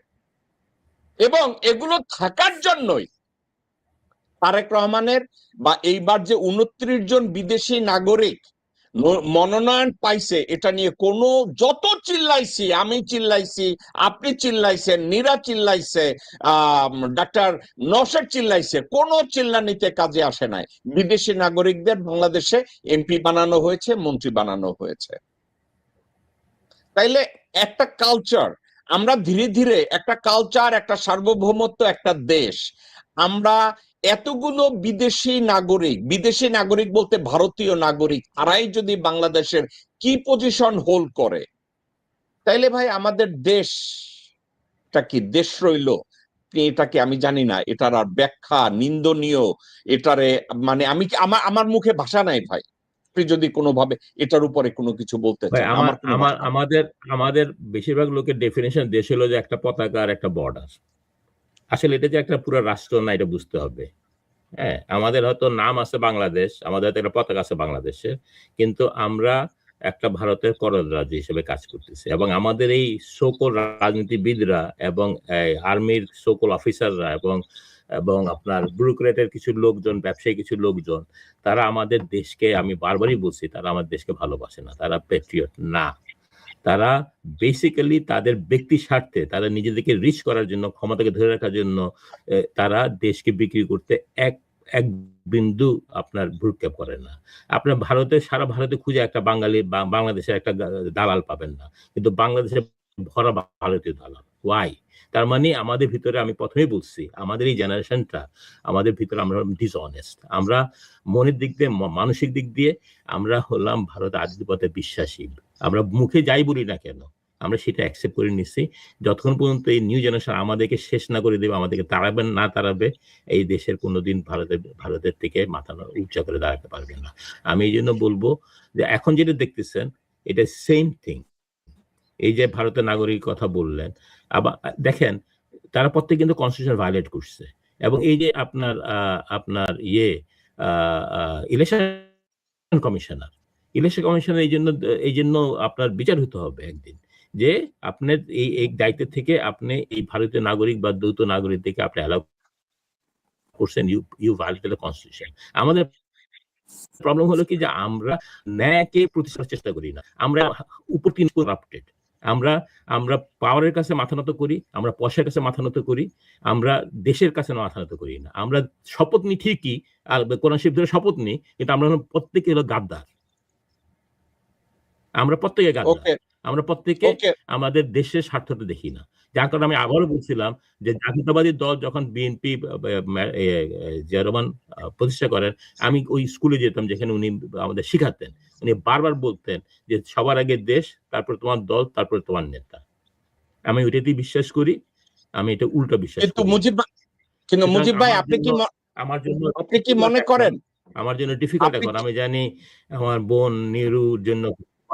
এবং এগুলো থাকার জন্যই তারেক রহমানের বা এইবার যে 29 জন বিদেশি নাগরিক মনোনয়ন পাইছে, এটা নিয়ে কোনো, যত চিল্লাইছি, আমি চিল্লাইছি, আপনি চিল্লাইছেন, নীরা চিল্লাইছে, ডাক্তার নওশাদ চিল্লাইছে, কোনো চিল্লানিতে কাজে আসে নাই। বিদেশি নাগরিকদের বাংলাদেশে এমপি বানানো হয়েছে, মন্ত্রী বানানো হয়েছে। তাইলে একটা কালচার, আমরা ধীরে ধীরে একটা কালচার, একটা সার্বভৌমত্ব, একটা দেশ, আমরা এতগুলো বিদেশি নাগরিক বলতে ভারতীয় নাগরিক, তারাই যদি বাংলাদেশের কি পজিশন হোল্ড করে, তাইলে ভাই আমাদের দেশটা কি দেশ রইল? এটাকে আমি জানি না, এটার আর ব্যাখ্যা নিন্দনীয়, এটারে মানে আমি আমার মুখে ভাষা নাই ভাই। আপনি যদি কোনোভাবে এটার উপরে কোনো কিছু বলতে চান, আমার কোনো ভাষা নাই। আমাদের বেশিরভাগ লোকের ডেফিনেশন দেশ হলো যে একটা পতাকা আর একটা বর্ডার। আসলে এটা যে একটা পুরো রাষ্ট্র না, এটা বুঝতে হবে। হ্যাঁ, আমাদের হয়তো নাম আছে বাংলাদেশ, আমাদের হয়তো একটা পতাকা আছে বাংলাদেশের, কিন্তু আমরা একটা ভারতের কররাজ্য হিসেবে কাজ করতেছি। এবং আমাদের এই সকল রাজনীতিবিদরা এবং আর্মির সকল অফিসাররা এবং এবং আপনার ব্যুরোক্রেটের কিছু লোকজন, ব্যবসায়ী কিছু লোকজন, তারা আমাদের দেশকে, আমি বারবারই বলছি, তারা আমাদের দেশকে ভালোবাসে না, তারা প্যাট্রিয়ট না। তারা বেসিক্যালি তাদের ব্যক্তি স্বার্থে, তারা নিজেদেরকে রিচ করার জন্য, ক্ষমতাকে ধরে রাখার জন্য তারা দেশকে বিক্রি করতে এক বিন্দু আপনার ভ্রুক্ষেপ করে না। আপনার সারা ভারতে খুঁজে একটা বাঙালি বা বাংলাদেশের একটা দালাল পাবেন না, কিন্তু বাংলাদেশে ভরা ভারতীয় দালাল। ওয়াই? তার মানে আমাদের ভিতরে, আমি প্রথমেই বলছি, আমাদের এই জেনারেশনটা, আমাদের ভিতরে আমরা ডিসঅনেস্ট। আমরা মনের দিক দিয়ে, মানসিক দিক দিয়ে আমরা হলাম ভারত আধিপত্যে বিশ্বাসী। আমরা মুখে যাই বলি না কেন, আমরা সেটা অ্যাকসেপ্ট করে নিচ্ছি। যতক্ষণ পর্যন্ত এই নিউ জেনারেশন আমাদেরকে শেষ না করে দেবে, আমাদেরকে তাড়াবেন না তাড়াবে, এই দেশের কোনোদিন ভারতের থেকে মাথা উঁচা করে দাঁড়াতে পারবে না। আমি এই জন্য বলবো যে এখন যেটা দেখতেছেন, এটা সেম থিং। এই যে ভারতের নাগরিক কথা বললেন, আবার দেখেন তারা প্রত্যেকে কিন্তু কনস্টিটিউশন ভায়োলেট করছে। এবং এই যে আপনার ইলেকশন কমিশনার এই জন্য আপনার বিচার হতে হবে একদিন, যে আপনার এই দায়িত্ব থেকে আপনি এই ভারতীয় নাগরিক বা দ্বৈত নাগরিক থেকে আপনি অ্যালাউ করছেন, ইউ ভায়োলেটেড দ্য কনস্টিটিউশন। আমাদের প্রবলেম হলো কি, যে আমরা ন্যায়কে প্রতিষ্ঠার চেষ্টা করি না, আমরা উপর তিন করাপ্টেড। আমরা পাওয়ারের কাছে মাথা নত করি, আমরা পয়সার কাছে মাথা নত করি, আমরা দেশের কাছে মাথা নত করি না। আমরা শপথ নিই ঠিকই, আর কোরআন শরীফ ধরে শপথ নিই, কিন্তু আমরা প্রত্যেকে হলো গাদ্দার। আমরা প্রত্যেকে গাদ্দার, আমরা প্রত্যেকে আমাদের দেশের স্বার্থটা দেখি না। যার কারণে আমি আবারও বলছিলাম যে জাতীয়তাবাদী দল যখন বিএনপি জিয়া রহমান প্রতিষ্ঠা করেন, আমি ওই স্কুলে যেতাম যেখানে উনি আমাদের শিখাতেন। উনি বারবার বলতেন যে সবার আগে দেশ, তারপর তোমার দল, তারপর তোমার নেতা। আমি ওইটাতেই বিশ্বাস করি, আমি এটা উল্টা বিশ্বাস করি। কিন্তু মুজিব ভাই, আপনি কি মনে করেন, আমার জন্য ডিফিকাল্ট এখন, আমি জানি আমার বোন নিরুর জন্য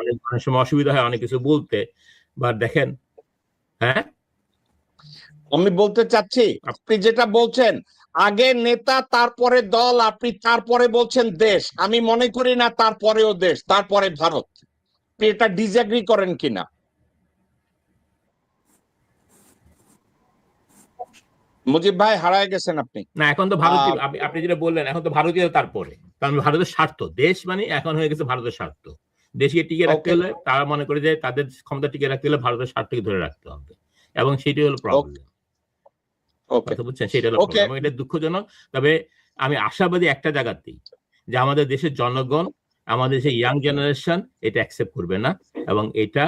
অনেক সময় অসুবিধা হয় অনেক কিছু বলতে, বা দেখেন হ্যাঁ, আমি বলতে চাচ্ছি আপনি যেটা বলছেন আগে নেতা তারপরে দল, আপনি তারপরে বলছেন দেশ। আমি মনে করি না তারপরেও দেশ, তারপরে ভারত। আপনি এটা ডিসএগ্রি করেন কিনা? মুজিব ভাই হারায় গেছেন আপনি। না এখন তো ভারতীয়, আপনি যেটা বললেন এখন তো ভারতীয় তারপরে, কারণ ভারতের স্বার্থ, দেশ মানে এখন হয়ে গেছে ভারতের স্বার্থ। দেশকে টিকে রাখতে হলে তারা মনে করে যে তাদের ক্ষমতা টিকে রাখতে হলে ভারতের স্বার্থকে ধরে রাখতে হবে, এবং সেটাই হলো প্রবলেম। কথা বুঝছেন, সেটা হলো প্রবলেম, এবং এটা দুঃখজনক। তবে আমি আশাবাদী একটা জায়গাতেই, যে আমাদের দেশের জনগণ, আমাদের দেশের ইয়াং জেনারেশন এটা অ্যাকসেপ্ট করবে না। এবং এটা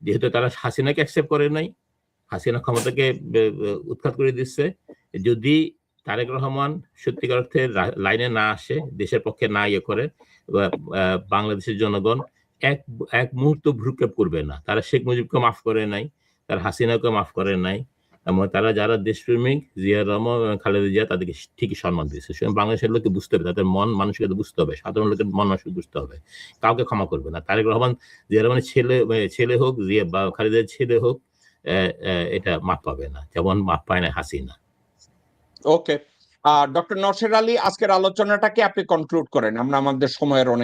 যেহেতু তারা হাসিনাকে অ্যাকসেপ্ট করে নাই, হাসিনা ক্ষমতাকে উৎখাত করে দিচ্ছে, যদি তারেক রহমান সত্যিকার অর্থে লাইনে না আসে, দেশের পক্ষে না ইয়ে করে, বাংলাদেশের জনগণ এক মুহূর্ত ভ্রুক্ষেপ করবে না। তারা শেখ মুজিবকে মাফ করে নাই, তারা হাসিনাকে মাফ করে নাই, এবং তারা যারা দেশপ্রেমিক, জিয়া রহমান এবং খালেদা জিয়া, তাদেরকে ঠিকই সম্মান দিয়েছে। বাংলাদেশের লোককে বুঝতে হবে, তাদের মন মানসিকতা বুঝতে হবে, সাধারণ লোকের মন মানসিকতা বুঝতে হবে, কাউকে ক্ষমা করবে না। তারেক রহমান, জিয়া রহমানের ছেলে হোক, জিয়া বা খালেদার ছেলে হোক, এটা মাপ পাবে না, যেমন মাপ পায় না হাসিনা। ওকে, ডক্টর নওশের আলী, আজকের আলোচনাটাকে আপনি কনক্লুড করেন, আমরা আমাদের সময়ের অনেক